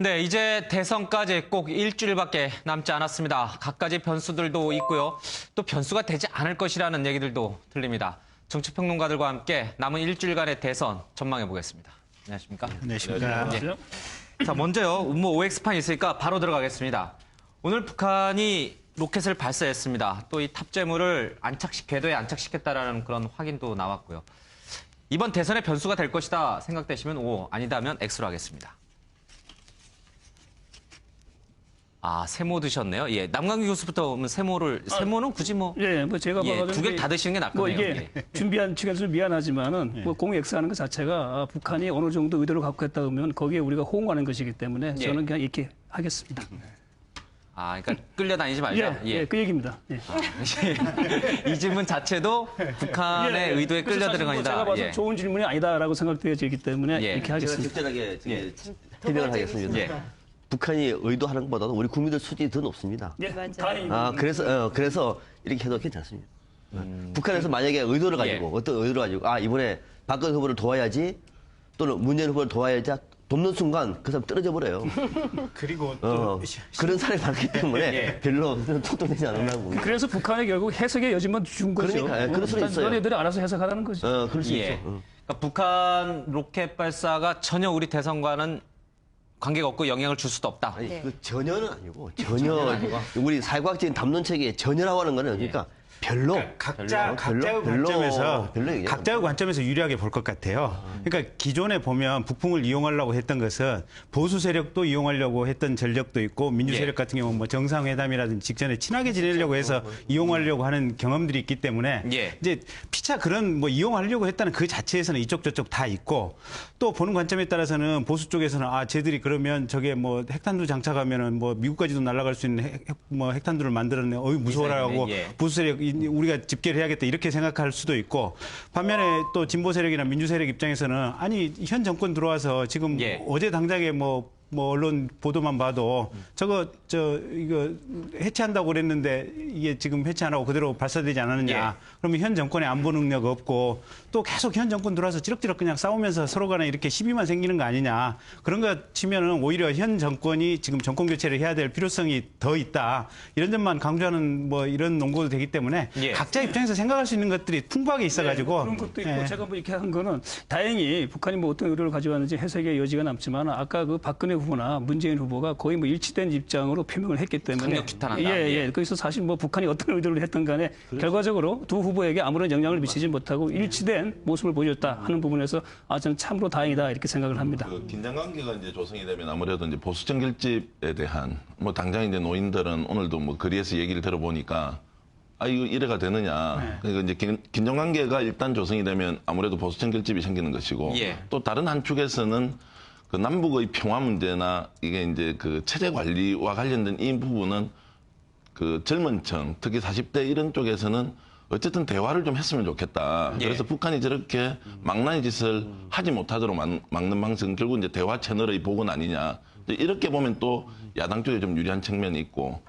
네, 이제 대선까지 꼭 일주일밖에 남지 않았습니다. 갖가지 변수들도 있고요. 또 변수가 되지 않을 것이라는 얘기들도 들립니다. 정치평론가들과 함께 남은 일주일간의 대선 전망해 보겠습니다. 안녕하십니까? 안녕하십니까? 네. 자, 먼저요. 음모 OX판이 있으니까 바로 들어가겠습니다. 오늘 북한이 로켓을 발사했습니다. 또 이 탑재물을 궤도에 안착시켰다라는 그런 확인도 나왔고요. 이번 대선의 변수가 될 것이다 생각되시면 O, 아니다면 X로 하겠습니다. 아, 세모 드셨네요. 예, 남강규 교수부터 세모는 굳이 뭐. 예, 뭐 제가 봐가지고. 두 개 다 드시는 게 낫거든요. 뭐 이게 준비한 측에서 미안하지만은 뭐 공유 X하는 것 자체가 북한이 어느 정도 의도를 갖고 했다 그러면 거기에 우리가 호응하는 것이기 때문에 저는 그냥 이렇게 하겠습니다. 아, 그러니까 끌려다니지 말자. 예, 그 얘기입니다. 예. 이 질문 자체도 북한의 의도에 끌려 들어가니다. 제가 봐서 좋은 질문이 아니다라고 생각되어지기 때문에 이렇게 하겠습니다. 제가 적절하게 해명을 하겠습니다. 북한이 의도하는 것보다도 우리 국민들 수준이 더 높습니다. 예, 다행히. 그래서 이렇게 해도 괜찮습니다. 북한에서 만약에 의도를 가지고 어떤 의도를 가지고 이번에 박근혜 후보를 도와야지 또는 문재인 후보를 도와야지 돕는 순간 그 사람 떨어져 버려요. 그리고 또 그런 사람이 많기 때문에 별로 소통되지 않는다고 봅니다. 그래서 북한이 결국 해석의 여지만 준 거죠. 그러니까 그럴 수는 있어요. 너네들이 알아서 해석하라는 거죠. 그럴 수 있죠. 그러니까 북한 로켓 발사가 전혀 우리 대선과는 관계가 없고 영향을 줄 수도 없다. 아니, 그 전혀는 아니고 우리 사회과학적인 담론체계에 전혀라고 하는 거는 그러니까 별로 각자의 관점에서 유리하게 볼 것 같아요. 그러니까 기존에 보면 북풍을 이용하려고 했던 것은 보수 세력도 이용하려고 했던 전력도 있고 민주 세력 같은 경우는 뭐 정상회담이라든지 직전에 친하게 지내려고 해서 이용하려고 하는 경험들이 있기 때문에 이제 피차 그런 뭐 이용하려고 했다는 그 자체에서는 이쪽 저쪽 다 있고 또 보는 관점에 따라서는 보수 쪽에서는 쟤들이 그러면 저게 뭐 핵탄두 장착하면은 뭐 미국까지도 날아갈 수 있는 핵탄두를 만들었네. 무서워라고 보수 세력 우리가 집계를 해야겠다 이렇게 생각할 수도 있고 반면에 또 진보 세력이나 민주 세력 입장에서는 아니 현 정권 들어와서 지금 어제 당장에 뭐 언론 보도만 봐도 이거 해체한다고 그랬는데 이게 지금 해체 안 하고 그대로 발사되지 않았느냐. 그러면 현 정권의 안보 능력 없고 또 계속 현 정권 들어와서 지럭지럭 그냥 싸우면서 서로 간에 이렇게 시비만 생기는 거 아니냐. 그런 것 치면은 오히려 현 정권이 지금 정권 교체를 해야 될 필요성이 더 있다. 이런 점만 강조하는 뭐 이런 논거도 되기 때문에 각자 입장에서 생각할 수 있는 것들이 풍부하게 있어가지고. 그런 것도 있고 제가 뭐 이렇게 한 거는 다행히 북한이 뭐 어떤 의도를 가져왔는지 해석의 여지가 남지만 아까 그 박근혜 후보나 문재인 후보가 거의 뭐 일치된 입장으로 표명을 했기 때문에 강력 규탄한다. 그래서 사실 뭐 북한이 어떤 의도를 했던 간에 결과적으로 두 후보에게 아무런 영향을 미치지 못하고 일치된 모습을 보여줬다 하는 부분에서 저는 참으로 다행이다 이렇게 생각을 합니다. 그 긴장 관계가 이제 조성이 되면 아무래도 이제 보수정 결집에 대한 뭐 당장 이제 노인들은 오늘도 뭐 거리에서 얘기를 들어보니까 이거 이래가 되느냐. 그러니까 이제 긴장 관계가 일단 조성이 되면 아무래도 보수정 결집이 생기는 것이고 또 다른 한 축에서는 그 남북의 평화 문제나 이게 이제 그 체제 관리와 관련된 이 부분은 그 젊은 층, 특히 40대 이런 쪽에서는 어쨌든 대화를 좀 했으면 좋겠다. 그래서 북한이 저렇게 망나니 짓을 하지 못하도록 막는 방식은 결국 이제 대화 채널의 복원 아니냐. 이렇게 보면 또 야당 쪽에 좀 유리한 측면이 있고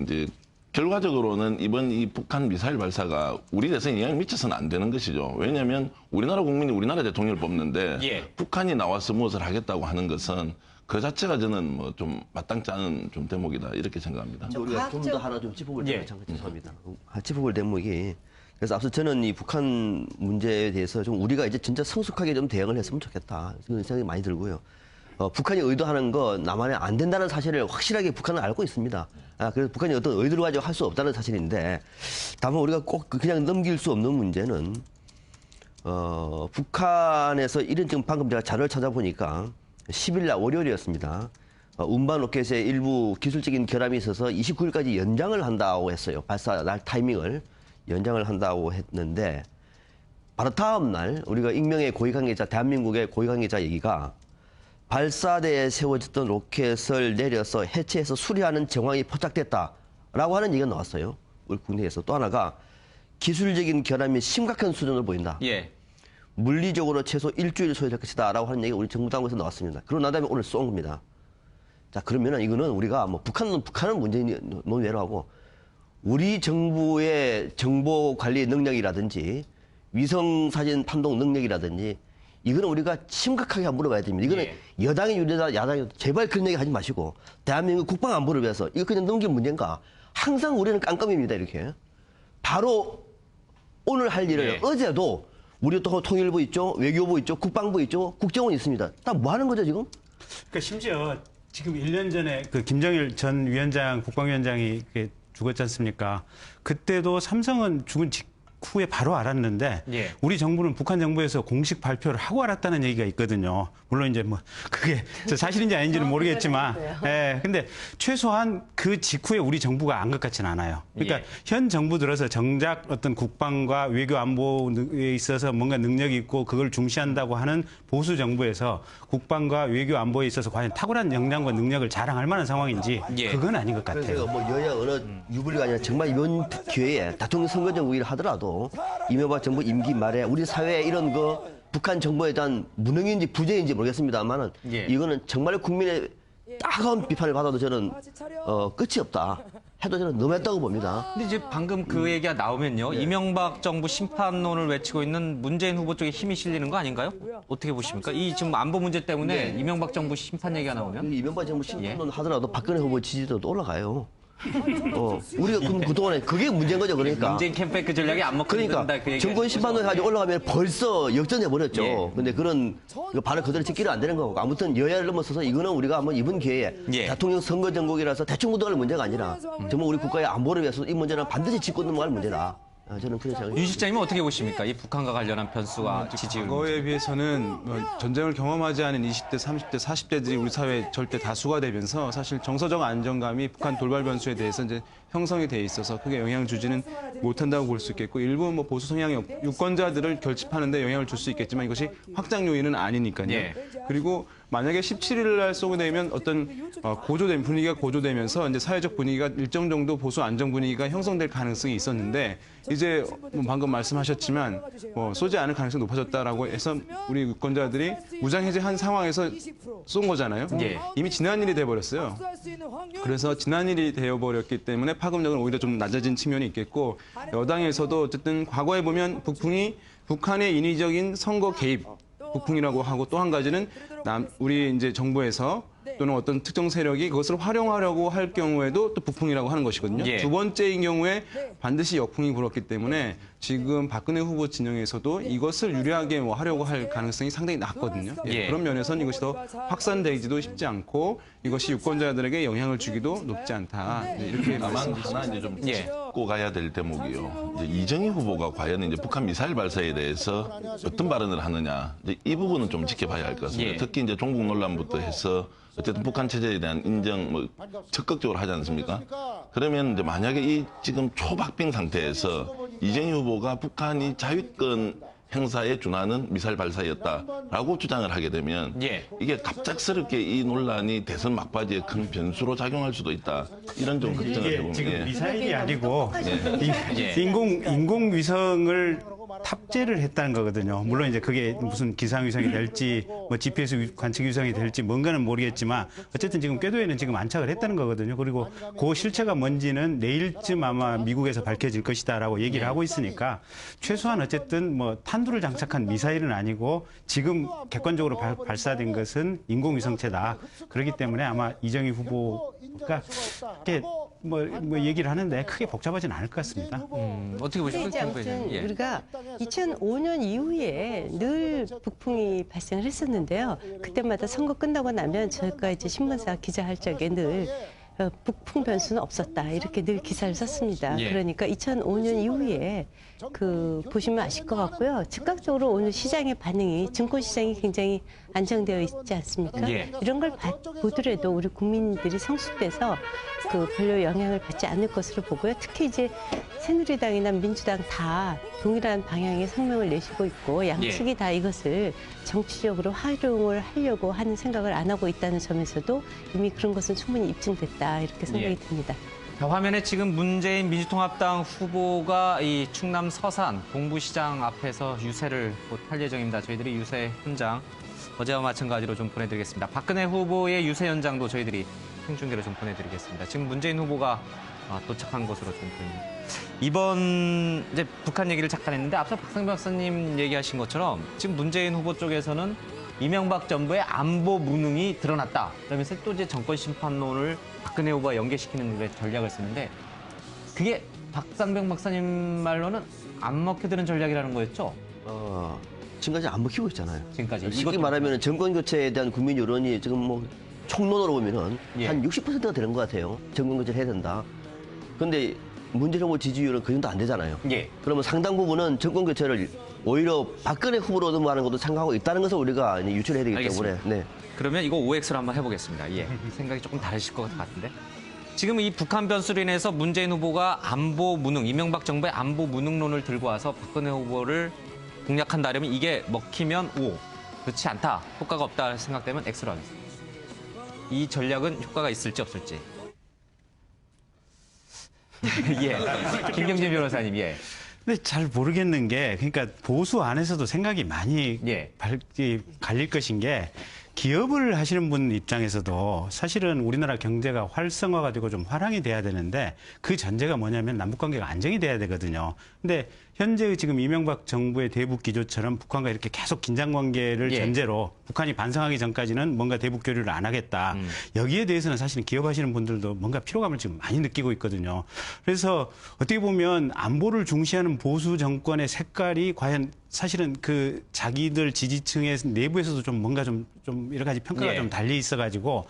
이제 결과적으로는 이번 이 북한 미사일 발사가 우리 대선에 영향을 미쳐서는 안 되는 것이죠. 왜냐하면 우리나라 국민이 우리나라 대통령을 뽑는데 북한이 나와서 무엇을 하겠다고 하는 것은 그 자체가 저는 뭐 좀 마땅치 않은 좀 대목이다 이렇게 생각합니다. 우리가 좀 더 하나 좀 짚어볼 죄송합니다. 짚어볼 대목이 그래서 앞서 저는 이 북한 문제에 대해서 좀 우리가 이제 진짜 성숙하게 좀 대응을 했으면 좋겠다 그런 생각이 많이 들고요. 북한이 의도하는 거 남한에 안 된다는 사실을 확실하게 북한은 알고 있습니다. 그래서 북한이 어떤 의도를 가지고 할 수 없다는 사실인데 다만 우리가 꼭 그냥 넘길 수 없는 문제는 북한에서 이런 지금 방금 제가 자료를 찾아보니까 10일 날 월요일이었습니다. 운반 로켓의 일부 기술적인 결함이 있어서 29일까지 연장을 한다고 했어요. 발사 날 타이밍을 연장을 한다고 했는데 바로 다음 날 우리가 익명의 고위 관계자 대한민국의 고위 관계자 얘기가 발사대에 세워졌던 로켓을 내려서 해체해서 수리하는 정황이 포착됐다라고 하는 얘기가 나왔어요. 우리 국내에서. 또 하나가 기술적인 결함이 심각한 수준을 보인다. 물리적으로 최소 일주일 소요될 것이다 라고 하는 얘기가 우리 정부 당국에서 나왔습니다. 그러고 난 다음에 오늘 쏜 겁니다. 자, 그러면은 이거는 우리가 뭐 북한은 문제는 논외로 하고 우리 정부의 정보 관리 능력이라든지 위성 사진 판독 능력이라든지 이거는 우리가 심각하게 한번 물어봐야 됩니다. 이거는 예. 여당이 유리다, 야당이 제발 그런 얘기 하지 마시고 대한민국 국방 안보를 위해서 이거 그냥 넘기는 문제인가? 항상 우리는 깜깜입니다. 이렇게 바로 오늘 할 일을 예. 어제도 우리 또 통일부 있죠, 외교부 있죠, 국방부 있죠, 국정원 있습니다. 다 뭐 하는 거죠 지금? 그러니까 심지어 지금 1년 전에 그 김정일 전 위원장, 국방위원장이 죽었지 않습니까? 그때도 삼성은 죽은 직후에 바로 알았는데 예. 우리 정부는 북한 정부에서 공식 발표를 하고 알았다는 얘기가 있거든요. 물론 이제 뭐 그게 사실인지 아닌지는 모르겠지만, 예. 근데 최소한 그 직후에 우리 정부가 안 것 같지는 않아요. 그러니까 예. 현 정부 들어서 정작 어떤 국방과 외교 안보에 있어서 뭔가 능력이 있고 그걸 중시한다고 하는 보수 정부에서 국방과 외교 안보에 있어서 과연 탁월한 역량과 능력을 자랑할 만한 상황인지 예. 그건 아닌 것 그래서 같아요. 뭐 여야 어느 유불리가 아니라 정말 이번 기회에 대통령 선거 정국을 하더라도 이명박 정부 임기 말에 우리 사회에 이런 거 북한 정부에 대한 무능인지 부재인지 모르겠습니다만은 예. 이거는 정말 국민의 따가운 비판을 받아도 저는 끝이 없다 해도 저는 너무했다고 봅니다. 근데 이제 방금 그 얘기가 나오면요. 이명박 정부 심판론을 외치고 있는 문재인 후보 쪽에 힘이 실리는 거 아닌가요? 어떻게 보십니까? 이 지금 안보 문제 때문에 이명박 정부 심판 얘기가 나오면? 이명박 정부 심판론 하더라도 박근혜 후보 지지도도 올라가요. 우리가 그럼 그동안에 그게 문제인 거죠. 그러니까. 문재인 캠페인 전략이 안 먹고 그러니까 된다 그 얘기. 정권 심판론 가지고 올라가면 벌써 역전해 버렸죠. 예. 근데 그런 발을 그대로 찍기는 안 되는 거고 아무튼 여야를 넘어서서 이거는 우리가 한번 이번 기회에 예. 대통령 선거 전국이라서 대충 묻어갈 문제가 아니라 정말 우리 국가의 안보를 위해서 이 문제는 반드시 짚고 넘어갈 문제다. 저는 그런 생각이 윤 실장님은 어떻게 보십니까? 이 북한과 관련한 변수와 지지율. 과거에 비해서는 전쟁을 경험하지 않은 20대, 30대, 40대들이 우리 사회에 절대 다수가 되면서 사실 정서적 안정감이 북한 돌발 변수에 대해서 이제 형성이 돼 있어서 크게 영향을 주지는 못한다고 볼 수 있겠고 일부 뭐 보수 성향의 유권자들을 결집하는데 영향을 줄 수 있겠지만 이것이 확장 요인은 아니니까요. 예. 그리고 만약에 17일 날 쏘게 되면 어떤 고조된 분위기가 고조되면서 이제 사회적 분위기가 일정 정도 보수 안정 분위기가 형성될 가능성이 있었는데 이제 뭐 방금 말씀하셨지만 쏘지 않을 가능성이 높아졌다라고 해서 우리 유권자들이 무장 해제한 상황에서 쏜 거잖아요. 예. 이미 지난 일이 돼 버렸어요. 그래서 지난 일이 되어 버렸기 때문에 파급력은 오히려 좀 낮아진 측면이 있겠고 여당에서도 어쨌든 과거에 보면 북한의 인위적인 선거 개입 북풍이라고 하고 또 한 가지는 우리 이제 정부에서 또는 어떤 특정 세력이 그것을 활용하려고 할 경우에도 또 북풍이라고 하는 것이거든요. 예. 두 번째인 경우에 반드시 역풍이 불었기 때문에 지금 박근혜 후보 진영에서도 이것을 유리하게 하려고 할 가능성이 상당히 낮거든요. 예. 그런 면에서는 이것이 더 확산되기도 쉽지 않고 이것이 유권자들에게 영향을 주기도 높지 않다. 이렇게 다만 말씀드립니다. 하나 이제 좀 예. 짚고 가야 될 대목이요. 이제 이정희 후보가 과연 이제 북한 미사일 발사에 대해서 어떤 발언을 하느냐. 이제 이 부분은 좀 지켜봐야 할 것 같습니다. 예. 특히 이제 종북 논란부터 해서 어쨌든 북한 체제에 대한 인정 뭐 적극적으로 하지 않습니까? 그러면 이제 만약에 이 지금 초박빙 상태에서 이정희 후보가 북한이 자위권 행사에 준하는 미사일 발사였다라고 주장을 하게 되면 예. 이게 갑작스럽게 이 논란이 대선 막바지에 큰 변수로 작용할 수도 있다. 이런 좀 걱정을 이게 해보면 지금 예. 미사일이 아니고 예. 인공위성을 탑재를 했다는 거거든요. 물론 이제 그게 무슨 기상위성이 될지 뭐 GPS 관측위성이 될지 뭔가는 모르겠지만 어쨌든 지금 궤도에는 지금 안착을 했다는 거거든요. 그리고 그 실체가 뭔지는 내일쯤 아마 미국에서 밝혀질 것이다라고 얘기를 하고 있으니까 최소한 어쨌든 뭐 탄두를 장착한 미사일은 아니고 지금 객관적으로 발사된 것은 인공위성체다. 그렇기 때문에 아마 이정희 후보가 이렇게 뭐 얘기를 하는데 크게 복잡하지는 않을 것 같습니다. 어떻게 근데 보십니까? 이제 아무튼 예. 우리가 2005년 이후에 늘 북풍이 발생을 했었는데요. 그때마다 선거 끝나고 나면 저희가 이제 신문사 기자할 적에 늘 북풍 변수는 없었다 이렇게 늘 기사를 썼습니다. 예. 그러니까 2005년 이후에 보시면 아실 것 같고요. 즉각적으로 오늘 시장의 반응이 증권 시장이 굉장히 안정되어 있지 않습니까? 예. 이런 걸 보더라도 우리 국민들이 성숙돼서 별로 영향을 받지 않을 것으로 보고요. 특히 이제 새누리당이나 민주당 다 동일한 방향의 성명을 내시고 있고 양측이 다 이것을 정치적으로 활용을 하려고 하는 생각을 안 하고 있다는 점에서도 이미 그런 것은 충분히 입증됐다 이렇게 생각이 듭니다. 자, 화면에 지금 문재인 민주통합당 후보가 이 충남 서산 동부시장 앞에서 유세를 곧 할 예정입니다. 저희들이 유세 현장 어제와 마찬가지로 좀 보내드리겠습니다. 박근혜 후보의 유세 현장도 저희들이 생중계로 좀 보내드리겠습니다. 지금 문재인 후보가 도착한 것으로 좀 보입니다. 이번 이제 북한 얘기를 잠깐 했는데 앞서 박상병 박사님 얘기하신 것처럼 지금 문재인 후보 쪽에서는 이명박 정부의 안보 무능이 드러났다. 그러면서 또 이제 정권 심판론을 박근혜 후보와 연계시키는 데 전략을 쓰는데 그게 박상병 박사님 말로는 안 먹혀드는 전략이라는 거였죠? 지금까지 안 먹히고 있잖아요. 지금까지. 쉽게 말하면 정권 교체에 대한 국민 여론이 지금 뭐 총론으로 보면은 예. 한 60%가 되는 것 같아요. 정권 교체를 해야 된다. 그런데 문재인 후보 지지율은 그 정도 안 되잖아요. 예. 그러면 상당 부분은 정권 교체를 오히려 박근혜 후보로 넘어가는 것도 생각하고 있다는 것을 우리가 이제 유출해야 되기 알겠습니다. 때문에. 네. 그러면 이거 OX로 한번 해보겠습니다. 예. 생각이 조금 다르실 것 같은데. 지금 이 북한 변수로 인해서 문재인 후보가 안보 무능, 이명박 정부의 안보 무능론을 들고 와서 박근혜 후보를 공략한다면 이게 먹히면 O, 그렇지 않다, 효과가 없다 생각되면 X로 하겠습니다. 이 전략은 효과가 있을지 없을지. 예. 김경진 변호사님, 예. 근데 잘 모르겠는 게 그러니까 보수 안에서도 생각이 많이 예. 갈릴 것인 게 기업을 하시는 분 입장에서도 사실은 우리나라 경제가 활성화가 되고 좀 화랑이 돼야 되는데 그 전제가 뭐냐면 남북관계가 안정이 돼야 되거든요. 근데 현재 지금 이명박 정부의 대북 기조처럼 북한과 이렇게 계속 긴장 관계를 예. 전제로 북한이 반성하기 전까지는 뭔가 대북 교류를 안 하겠다. 여기에 대해서는 사실은 기업하시는 분들도 뭔가 피로감을 지금 많이 느끼고 있거든요. 그래서 어떻게 보면 안보를 중시하는 보수 정권의 색깔이 과연 사실은 그 자기들 지지층의 내부에서도 좀 뭔가 좀 여러 가지 평가가 예. 좀 달리 있어가지고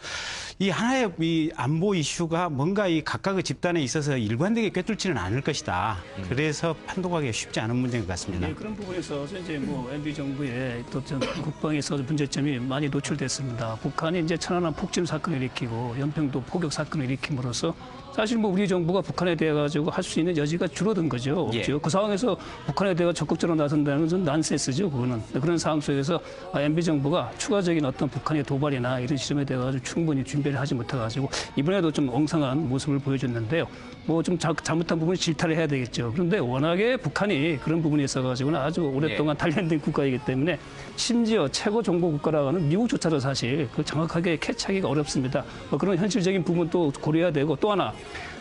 이 하나의 이 안보 이슈가 뭔가 이 각각의 집단에 있어서 일관되게 꿰뚫지는 않을 것이다. 그래서 판독하기가 쉽지 않은 문제인 것 같습니다. 네, 그런 부분에서 이제 뭐 MB 정부의 또 국방에서 문제점이 많이 노출됐습니다. 북한이 이제 천안함 폭침 사건을 일으키고 연평도 포격 사건을 일으킴으로써 사실 뭐 우리 정부가 북한에 대해 가지고 할 수 있는 여지가 줄어든 거죠. 없죠. 예. 그 상황에서 북한에 대해 적극적으로 나선다는 것은 난센스죠. 그거는. 그런 상황 속에서 MB 정부가 추가적인 어떤 북한의 도발이나 이런 시점에 대해 가지고 충분히 준비를 하지 못해 가지고 이번에도 좀 엉성한 모습을 보여줬는데요. 뭐 좀 잘못한 부분은 질타를 해야 되겠죠. 그런데 워낙에 북한이 그런 부분에 있어 가지고는 아주 오랫동안 단련된 국가이기 때문에 심지어 최고 정보 국가라고 하는 미국조차도 사실 그 정확하게 캐치하기가 어렵습니다. 그런 현실적인 부분도 고려해야 되고 또 하나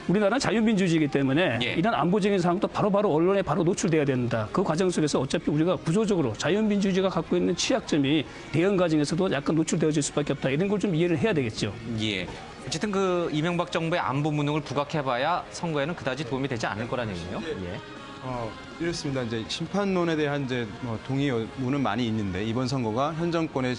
우리나라는 자유민주주의이기 때문에 예. 이런 안보적인 사항도 바로바로 언론에 바로 노출돼야 된다. 그 과정 속에서 어차피 우리가 구조적으로 자유민주주의가 갖고 있는 취약점이 대응 과정에서도 약간 노출되어질 수밖에 없다. 이런 걸 좀 이해를 해야 되겠죠. 예. 어쨌든 그 이명박 정부의 안보 무능을 부각해봐야 선거에는 그다지 도움이 되지 않을 거라는 얘기네요. 예. 이렇습니다. 이제 심판론에 대한 이제 동의 여부는 많이 있는데 이번 선거가 현 정권의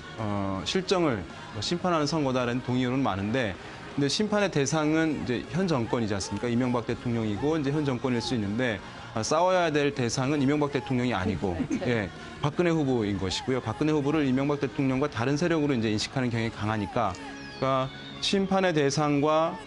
실정을 심판하는 선거다라는 동의 여론은 많은데, 근데 심판의 대상은 이제 현 정권이지 않습니까? 이명박 대통령이고 이제 현 정권일 수 있는데 싸워야 될 대상은 이명박 대통령이 아니고 예, 박근혜 후보인 것이고요. 박근혜 후보를 이명박 대통령과 다른 세력으로 이제 인식하는 경향이 강하니까, 그러니까 심판의 대상과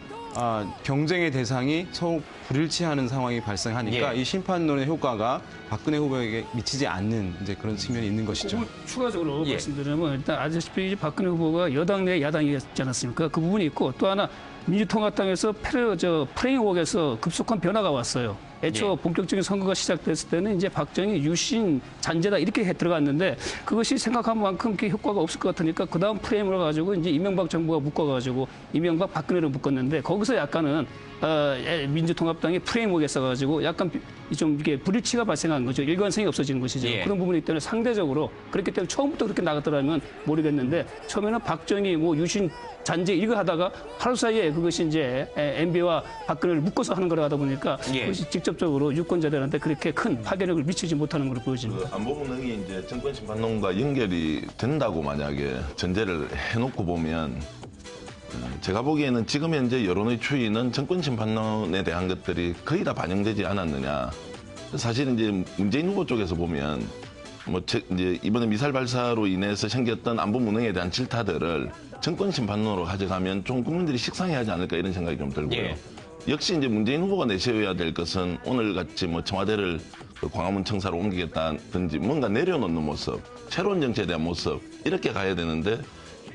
경쟁의 대상이 서로 불일치하는 상황이 발생하니까 예. 이 심판론의 효과가 박근혜 후보에게 미치지 않는 이제 그런 측면이 있는 것이죠. 추가적으로 예. 말씀드리면 일단 아시다시피 박근혜 후보가 여당 내 야당이었지 않았습니까? 그 부분이 있고 또 하나 민주통합당에서 프레임워크에서 급속한 변화가 왔어요. 애초 본격적인 선거가 시작됐을 때는 이제 박정희, 유신, 잔재다 이렇게 들어갔는데 그것이 생각한 만큼 효과가 없을 것 같으니까 그 다음 프레임을 가지고 이제 이명박 정부가 묶어가지고 이명박, 박근혜를 묶었는데 거기서 약간은 민주통합당이 프레임워크에 써가지고 약간 좀 이게 불일치가 발생한 거죠. 일관성이 없어지는 것이죠. 예. 그런 부분이기 때문에 상대적으로 그렇기 때문에 처음부터 그렇게 나갔더라면 모르겠는데 처음에는 박정희, 뭐 유신, 잔재 이거 하다가 하루 사이에 그것이 이제 MB와 박근혜를 묶어서 하는 거라 하다 보니까 예. 그것이 직접적으로 유권자들한테 그렇게 큰 파괴력을 미치지 못하는 것으로 보여집니다. 그 안보 무능이 이제 정권 심판론과 연결이 된다고 만약에 전제를 해놓고 보면 제가 보기에는 지금 현재 여론의 추이는 정권 심판론에 대한 것들이 거의 다 반영되지 않았느냐. 사실 이제 문재인 후보 쪽에서 보면 이제 이번에 미사일 발사로 인해서 생겼던 안보 무능에 대한 질타들을 정권 심판론으로 가져가면 좀 국민들이 식상해하지 않을까 이런 생각이 좀 들고요. 예. 역시 이제 문재인 후보가 내세워야 될 것은 오늘 같이 청와대를 광화문 청사로 옮기겠다든지 뭔가 내려놓는 모습, 새로운 정치에 대한 모습 이렇게 가야 되는데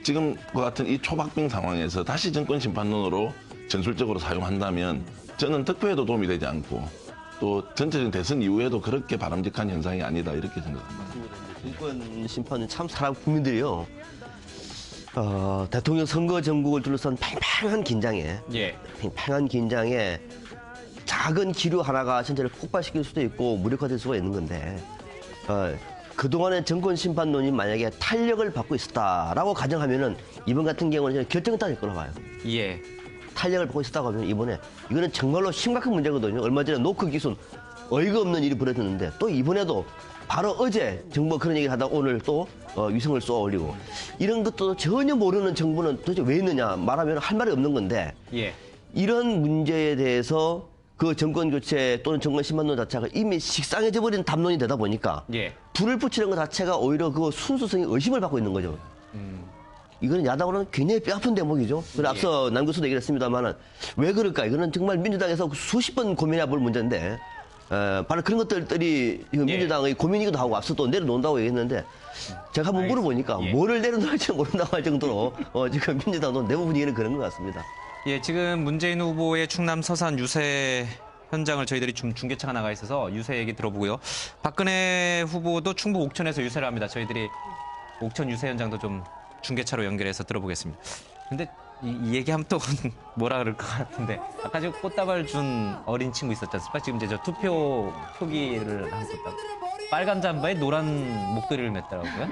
지금과 같은 이 초박빙 상황에서 다시 정권 심판론으로 전술적으로 사용한다면 저는 득표에도 도움이 되지 않고 또 전체적인 대선 이후에도 그렇게 바람직한 현상이 아니다 이렇게 생각합니다. 정권 심판은 참 사람 국민들이요. 대통령 선거 전국을 둘러싼 팽팽한 긴장에 예. 팽팽한 긴장에 작은 기류 하나가 전체를 폭발시킬 수도 있고 무력화될 수가 있는 건데 그동안의 정권 심판론이 만약에 탄력을 받고 있었다라고 가정하면은 이번 같은 경우는 저는 결정타일 거라고 봐요. 예. 탄력을 받고 있었다고 하면 이번에 이거는 정말로 심각한 문제거든요. 얼마 전에 노크 기순 어이가 없는 일이 벌어졌는데 또 이번에도 바로 어제 정부가 그런 얘기를 하다 오늘 또 위성을 쏘아 올리고 이런 것도 전혀 모르는 정부는 도대체 왜 있느냐 말하면 할 말이 없는 건데 예. 이런 문제에 대해서 그 정권 교체 또는 정권 심판론 자체가 이미 식상해져 버린 담론이 되다 보니까 예. 불을 붙이는 것 자체가 오히려 그 순수성이 의심을 받고 있는 거죠. 이거는 야당으로는 굉장히 뼈아픈 대목이죠. 그래서 앞서 남 교수도 얘기를 했습니다만은 왜 그럴까? 이거는 정말 민주당에서 수십 번 고민해 볼 문제인데 바로 그런 것들이 민주당의 고민이기도 하고 앞서 또 내려놓는다고 얘기했는데 제가 한번 물어보니까 뭐를 내려놓을지 모른다고 할 정도로 지금 민주당도 내부 분위기는 그런 것 같습니다. 예, 지금 문재인 후보의 충남 서산 유세 현장을 저희들이 중계차가 나가 있어서 유세 얘기 들어보고요. 박근혜 후보도 충북 옥천에서 유세를 합니다. 저희들이 옥천 유세 현장도 좀 중계차로 연결해서 들어보겠습니다. 근데 이 얘기하면 또 뭐라 그럴 것 같은데 아까 지금 꽃다발 준 어린 친구 있었지 않습니까? 지금 이제 저 투표 표기를 하고 있다고. 빨간 잠바에 노란 목도리를 맸더라고요.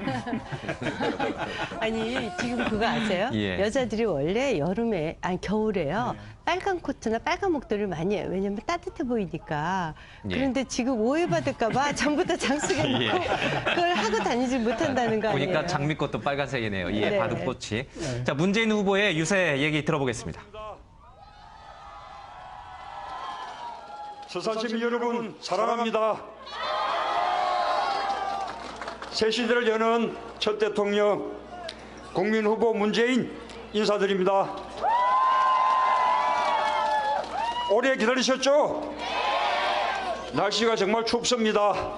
아니 지금 그거 아세요? 예. 여자들이 원래 여름에 아니 겨울에요. 빨간 코트나 빨간 목도리를 많이 해요. 왜냐면 따뜻해 보이니까. 예. 그런데 지금 오해받을까봐 전부 다 장식해 놓고 그걸 하고 다니지 못한다는 거 아니에요? 보니까 장미꽃도 빨간색이네요. 예, 네. 바둑꽃이. 자, 문재인 후보의 유세 얘기 들어보겠습니다. 서산 시민 여러분 사랑합니다. 새 시대를 여는 첫 대통령 국민 후보 문재인 인사드립니다. 오래 기다리셨죠? 날씨가 정말 춥습니다.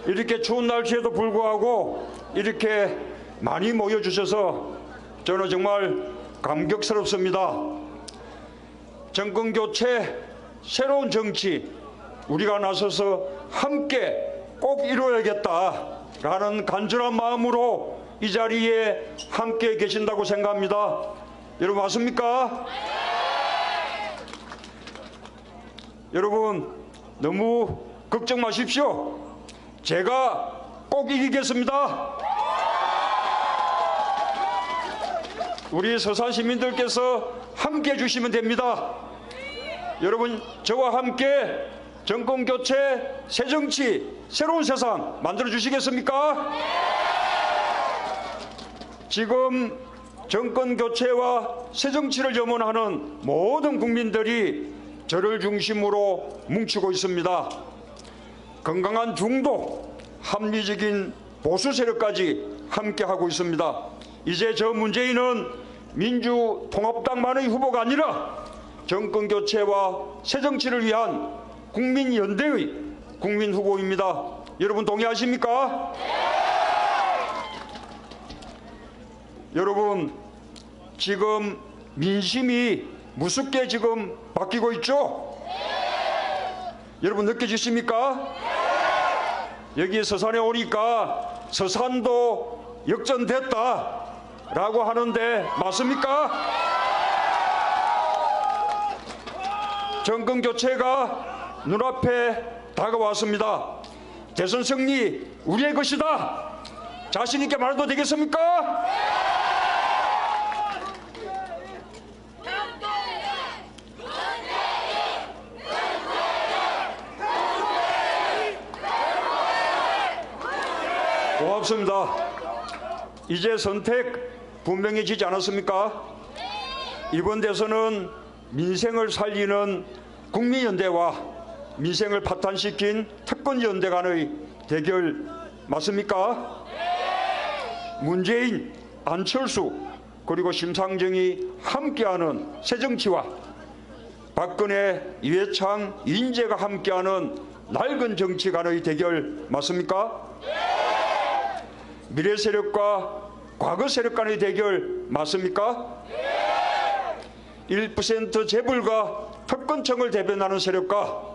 이렇게 추운 날씨에도 불구하고 이렇게 많이 모여주셔서 저는 정말 감격스럽습니다. 정권 교체, 새로운 정치, 우리가 나서서 함께 꼭 이루어야겠다라는 간절한 마음으로 이 자리에 함께 계신다고 생각합니다. 여러분 맞습니까? 여러분 너무 걱정 마십시오. 제가 꼭 이기겠습니다. 우리 서산 시민들께서 함께 해주시면 됩니다. 여러분 저와 함께 정권 교체, 새 정치, 새로운 세상 만들어 주시겠습니까? 지금 정권 교체와 새 정치를 염원하는 모든 국민들이 저를 중심으로 뭉치고 있습니다. 건강한 중도, 합리적인 보수 세력까지 함께하고 있습니다. 이제 저 문재인은 민주통합당만의 후보가 아니라 정권 교체와 새 정치를 위한 국민연대의 국민 후보입니다. 여러분 동의하십니까? 여러분 지금 민심이 무섭게 지금 바뀌고 있죠? 여러분 느껴지십니까? 여기 서산에 오니까 서산도 역전됐다라고 하는데 맞습니까? 정권 교체가 눈앞에 다가왔습니다. 대선 승리 우리의 것이다. 자신 있게 말해도 되겠습니까? 고맙습니다. 이제 선택 분명해지지 않았습니까? 이번 대선은 민생을 살리는 국민연대와 민생을 파탄시킨 특권연대 간의 대결 맞습니까? 문재인, 안철수 그리고 심상정이 함께하는 새정치와 박근혜, 이회창, 이인재가 함께하는 낡은 정치 간의 대결 맞습니까? 미래 세력과 과거 세력 간의 대결 맞습니까? 1% 재벌과 특권층을 대변하는 세력과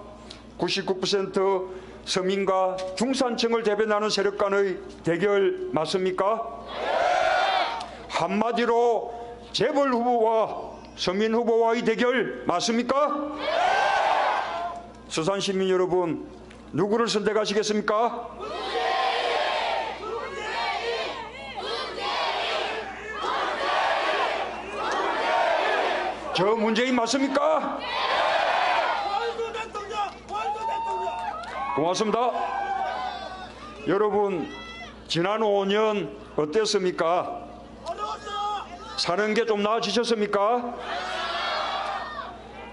99% 서민과 중산층을 대변하는 세력 간의 대결 맞습니까? 한마디로 재벌 후보와 서민 후보와의 대결 맞습니까? 서산 시민 여러분, 누구를 선택하시겠습니까? 저 문재인 맞습니까? 고맙습니다. 여러분, 지난 5년 어땠습니까? 사는 게 좀 나아지셨습니까?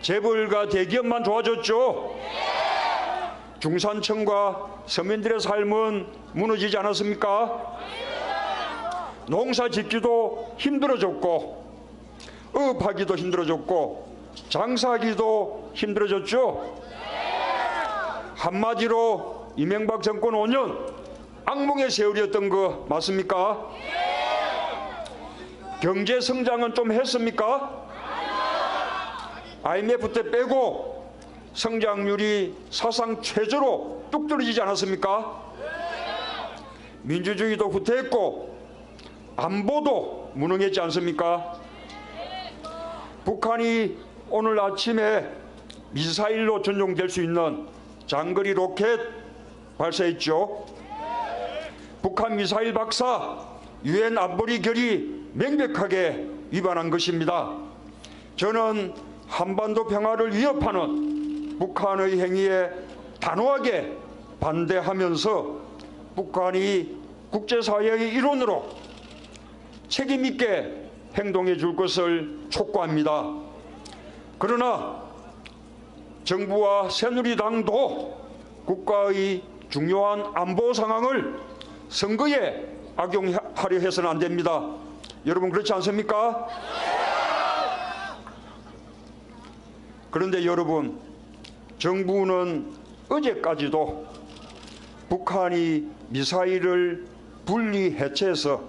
재벌과 대기업만 좋아졌죠? 중산층과 서민들의 삶은 무너지지 않았습니까? 농사 짓기도 힘들어졌고, 업하기도 힘들어졌고, 장사하기도 힘들어졌죠? 한마디로 이명박 정권 5년 악몽의 세월이었던 거 맞습니까? 경제 성장은 좀 했습니까? IMF 때 빼고 성장률이 사상 최저로 뚝 떨어지지 않았습니까? 민주주의도 후퇴했고 안보도 무능했지 않습니까? 북한이 오늘 아침에 미사일로 전용될 수 있는 장거리 로켓 발사했죠. 북한 미사일 박사 유엔 안보리 결의 명백하게 위반한 것입니다. 저는 한반도 평화를 위협하는 북한의 행위에 단호하게 반대하면서 북한이 국제사회의 일원으로 책임 있게 행동해 줄 것을 촉구합니다. 그러나 정부와 새누리당도 국가의 중요한 안보 상황을 선거에 악용하려 해서는 안 됩니다. 여러분 그렇지 않습니까? 그런데 여러분, 정부는 어제까지도 북한이 미사일을 분리 해체해서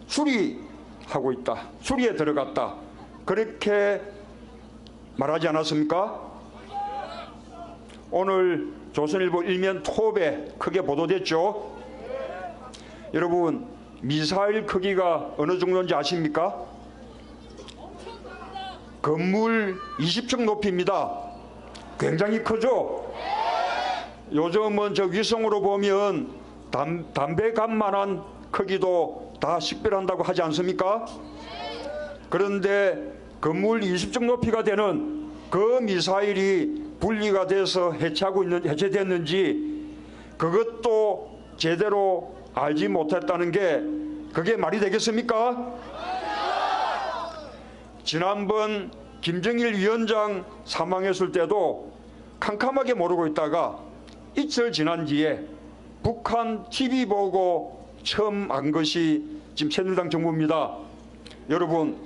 수리하고 있다, 수리에 들어갔다, 그렇게 말하지 않았습니까? 오늘 조선일보 일면 톱에 크게 보도됐죠. 여러분, 미사일 크기가 어느 정도인지 아십니까? 건물 20층 높이입니다. 굉장히 크죠? 요즘은 저 위성으로 보면 담배갑만한 크기도 다 식별한다고 하지 않습니까? 그런데 건물 20층 높이가 되는 그 미사일이 분리가 돼서 해체됐는지 그것도 제대로 알지 못했다는 게 그게 말이 되겠습니까? 지난번 김정일 위원장 사망했을 때도 캄캄하게 모르고 있다가 이틀 지난 뒤에 북한 TV 보고 처음 안 것이 지금 새누리당 정부입니다. 여러분,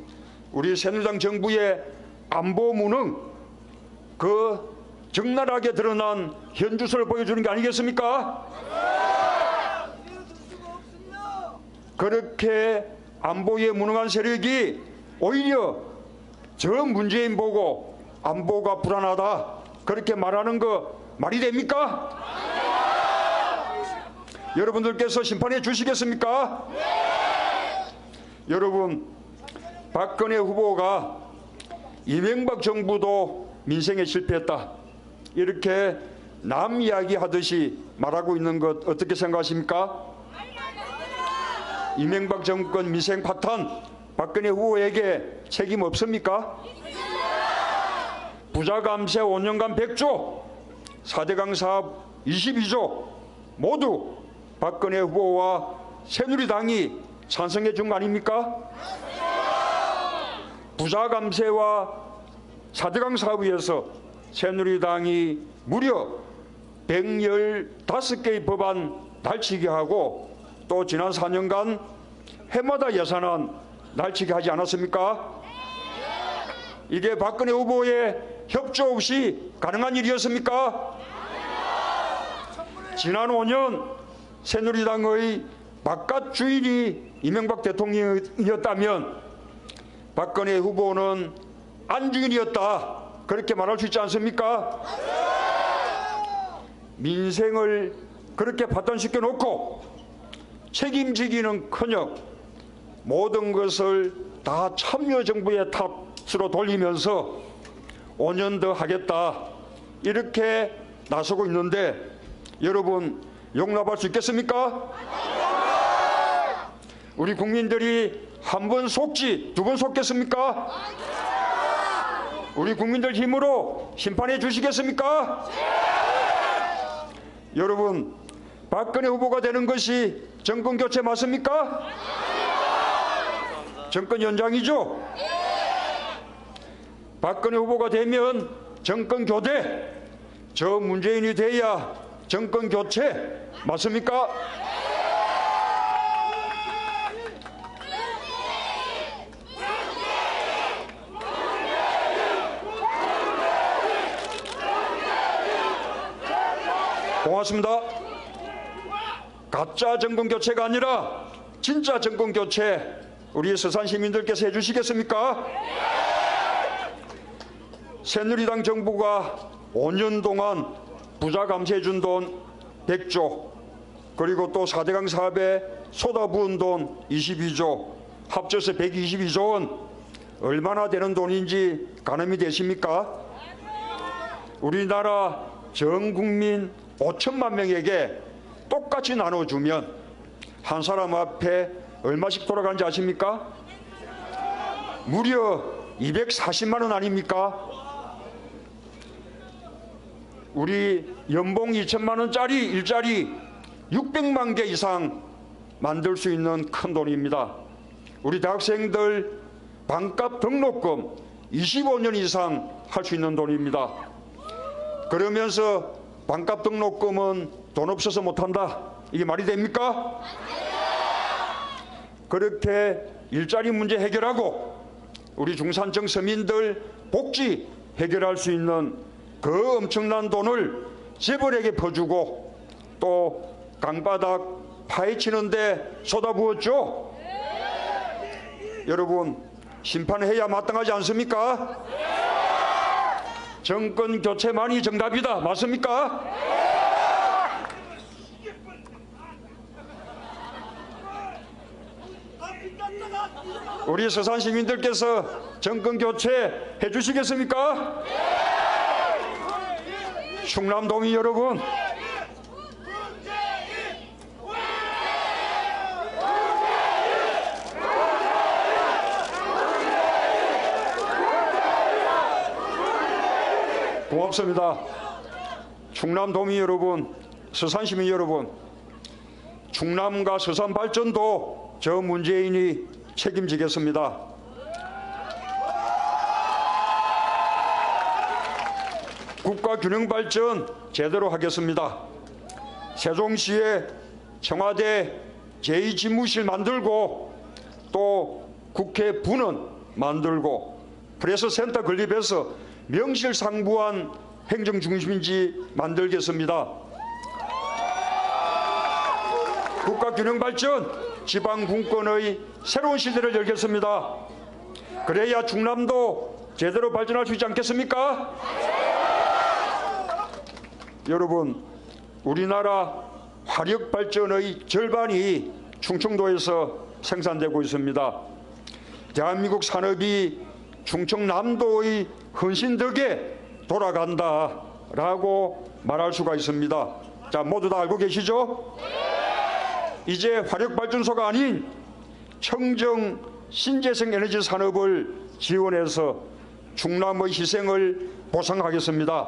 우리 새누리당 정부의 안보 무능, 그 적나라하게 드러난 현주소를 보여주는 게 아니겠습니까? 그렇게 안보에 무능한 세력이 오히려 저 문재인 보고 안보가 불안하다 그렇게 말하는 거 말이 됩니까? 여러분들께서 심판해 주시겠습니까? 여러분, 박근혜 후보가 이명박 정부도 민생에 실패했다 이렇게 남 이야기하듯이 말하고 있는 것 어떻게 생각하십니까? 이명박 정권 민생 파탄 박근혜 후보에게 책임 없습니까? 부자 감세 5년간 100조, 4대강 사업 22조 모두 박근혜 후보와 새누리당이 찬성해 준 거 아닙니까? 부자 감세와 4대강 사업에 의해서 새누리당이 무려 115개의 법안 날치기 하고 또 지난 4년간 해마다 예산안 날치기 하지 않았습니까? 이게 박근혜 후보의 협조 없이 가능한 일이었습니까? 지난 5년 새누리당의 바깥 주인이 이명박 대통령이었다면 박근혜 후보는 안주인이었다 그렇게 말할 수 있지 않습니까? 민생을 그렇게 파탄시켜 놓고 책임지기는커녕 모든 것을 다 참여정부의 탓으로 돌리면서 5년 더 하겠다 이렇게 나서고 있는데 여러분 용납할 수 있겠습니까? 우리 국민들이 한 번 속지 두 번 속겠습니까? 우리 국민들 힘으로 심판해 주시겠습니까? 여러분 박근혜 후보가 되는 것이 정권 교체 맞습니까? 정권 연장이죠? 박근혜 후보가 되면 정권 교대, 저 문재인이 돼야 정권 교체 맞습니까? 고맙습니다. 가짜 정권 교체가 아니라 진짜 정권 교체 우리 서산 시민들께서 해주시겠습니까? 새누리당 정부가 5년 동안 부자 감세해준 돈 100조 그리고 또 4대강 사업에 쏟아부은 돈 22조 합쳐서 122조 원 얼마나 되는 돈인지 가늠이 되십니까? 우리나라 전 국민 5천만 명에게 똑같이 나눠주면 한 사람 앞에 얼마씩 돌아가는지 아십니까? 무려 240만 원 아닙니까? 우리 연봉 2천만 원짜리 일자리 600만 개 이상 만들 수 있는 큰 돈입니다. 우리 대학생들 반값 등록금 25년 이상 할 수 있는 돈입니다. 그러면서 반값 등록금은 돈 없어서 못한다. 이게 말이 됩니까? 그렇게 일자리 문제 해결하고 우리 중산층 서민들 복지 해결할 수 있는 그 엄청난 돈을 재벌에게 퍼주고 또 강바닥 파헤치는데 쏟아부었죠. 여러분 심판해야 마땅하지 않습니까? 정권 교체만이 정답이다. 맞습니까? 우리 서산 시민들께서 정권 교체 해주시겠습니까? 충남도민 여러분, 고맙습니다. 충남도민 여러분, 서산시민 여러분, 충남과 서산 발전도 저 문재인이 책임지겠습니다. 국가 균형 발전 제대로 하겠습니다. 세종시에 청와대 제2집무실 만들고 또 국회 분원 만들고 프레스센터 건립해서 명실상부한 행정중심지 만들겠습니다. 국가균형 발전, 지방분권의 새로운 시대를 열겠습니다. 그래야 충남도 제대로 발전할 수 있지 않겠습니까? 여러분, 우리나라 화력발전의 절반이 충청도에서 생산되고 있습니다. 대한민국 산업이 충청남도의 헌신 덕에 돌아간다라고 말할 수가 있습니다. 자, 모두 다 알고 계시죠? 이제 화력발전소가 아닌 청정 신재생 에너지 산업을 지원해서 충남의 희생을 보상하겠습니다.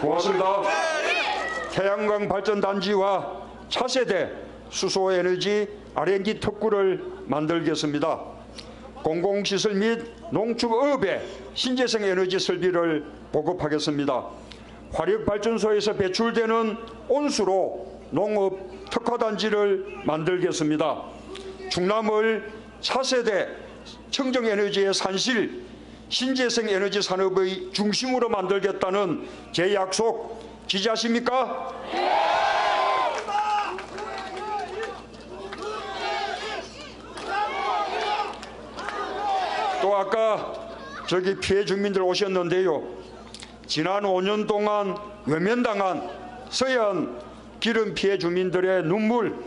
고맙습니다. 태양광 발전단지와 차세대 수소에너지 R&D 특구를 만들겠습니다. 공공시설 및 농축업에 신재생 에너지 설비를 보급하겠습니다. 화력발전소에서 배출되는 온수로 농업 특화단지를 만들겠습니다. 충남을 차세대 청정에너지의 산실, 신재생 에너지 산업의 중심으로 만들겠다는 제 약속 지지하십니까? 또 아까 저기 피해 주민들 오셨는데요. 지난 5년 동안 외면당한 서해안 기름 피해 주민들의 눈물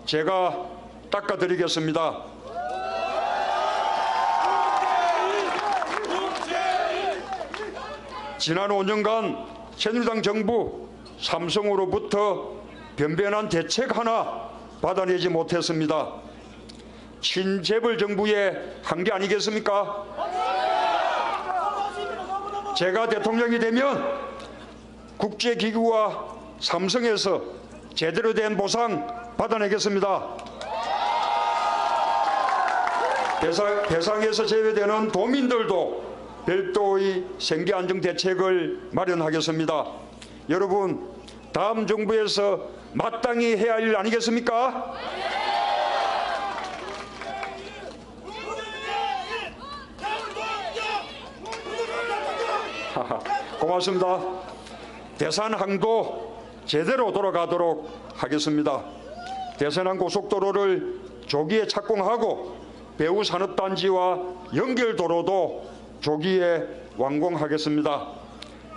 제가 닦아드리겠습니다. 지난 5년간 새누리당 정부 삼성으로부터 변변한 대책 하나 받아내지 못했습니다. 친재벌 정부의 한계 아니겠습니까? 제가 대통령이 되면 국제기구와 삼성에서 제대로 된 보상 받아내겠습니다. 대상에서 제외되는 도민들도 별도의 생계 안정 대책을 마련하겠습니다. 여러분, 다음 정부에서 마땅히 해야 할 일 아니겠습니까? 고맙습니다. 대산항도 제대로 돌아가도록 하겠습니다. 대산항 고속도로를 조기에 착공하고 배후 산업단지와 연결도로도 조기에 완공하겠습니다.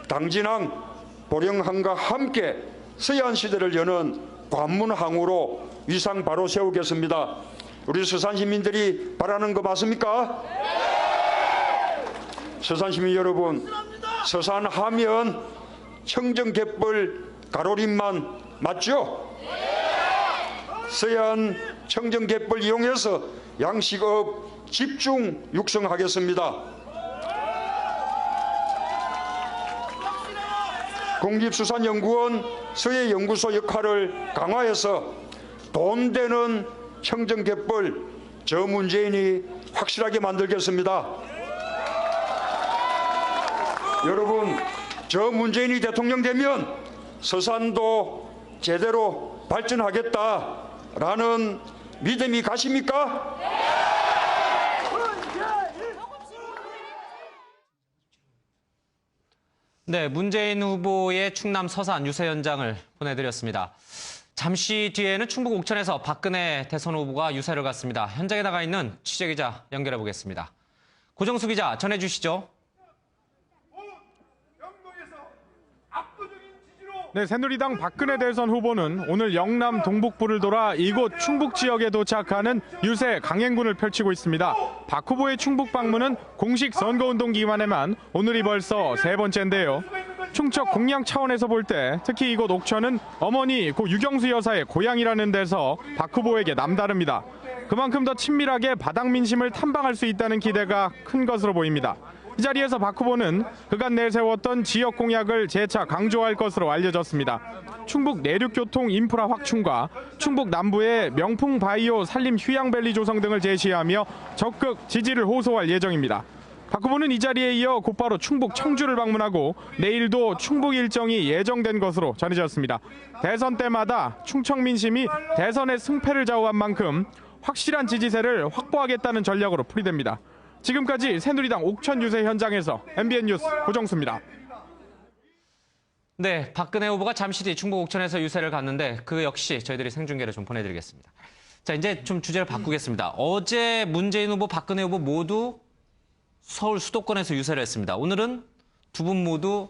당진항, 보령항과 함께 서해안시대를 여는 관문항으로 위상 바로 세우겠습니다. 우리 서산시민들이 바라는 거 맞습니까? 서산시민 여러분, 서산하면 청정갯벌 가로림만 맞죠? 서해안 청정갯벌 이용해서 양식업 집중 육성하겠습니다. 국립수산연구원 서해연구소 역할을 강화해서 돈 되는 청정갯벌 저 문재인이 확실하게 만들겠습니다. 여러분, 저 문재인이 대통령 되면 서산도 제대로 발전하겠다라는 믿음이 가십니까? 네, 문재인 후보의 충남 서산 유세 현장을 보내드렸습니다. 잠시 뒤에는 충북 옥천에서 박근혜 대선 후보가 유세를 갔습니다. 현장에 나가 있는 취재기자 연결해 보겠습니다. 고정수 기자 전해주시죠. 네, 새누리당 박근혜 대선 후보는 오늘 영남 동북부를 돌아 이곳 충북 지역에 도착하는 유세 강행군을 펼치고 있습니다. 박 후보의 충북 방문은 공식 선거운동 기간에만 오늘이 벌써 3번째인데요. 충청 공양 차원에서 볼 때 특히 이곳 옥천은 어머니 고 유경수 여사의 고향이라는 데서 박 후보에게 남다릅니다. 그만큼 더 친밀하게 바닥 민심을 탐방할 수 있다는 기대가 큰 것으로 보입니다. 이 자리에서 박 후보는 그간 내세웠던 지역 공약을 재차 강조할 것으로 알려졌습니다. 충북 내륙교통 인프라 확충과 충북 남부의 명풍 바이오 산림 휴양밸리 조성 등을 제시하며 적극 지지를 호소할 예정입니다. 박 후보는 이 자리에 이어 곧바로 충북 청주를 방문하고 내일도 충북 일정이 예정된 것으로 전해졌습니다. 대선 때마다 충청 민심이 대선의 승패를 좌우한 만큼 확실한 지지세를 확보하겠다는 전략으로 풀이됩니다. 지금까지 새누리당 옥천 유세 현장에서 MBN 뉴스 고정수입니다. 네, 박근혜 후보가 잠시 뒤 충북 옥천에서 유세를 갔는데 그 역시 저희들이 생중계를 좀 보내드리겠습니다. 자, 이제 좀 주제를 바꾸겠습니다. 어제 문재인 후보, 박근혜 후보 모두 서울 수도권에서 유세를 했습니다. 오늘은 두 분 모두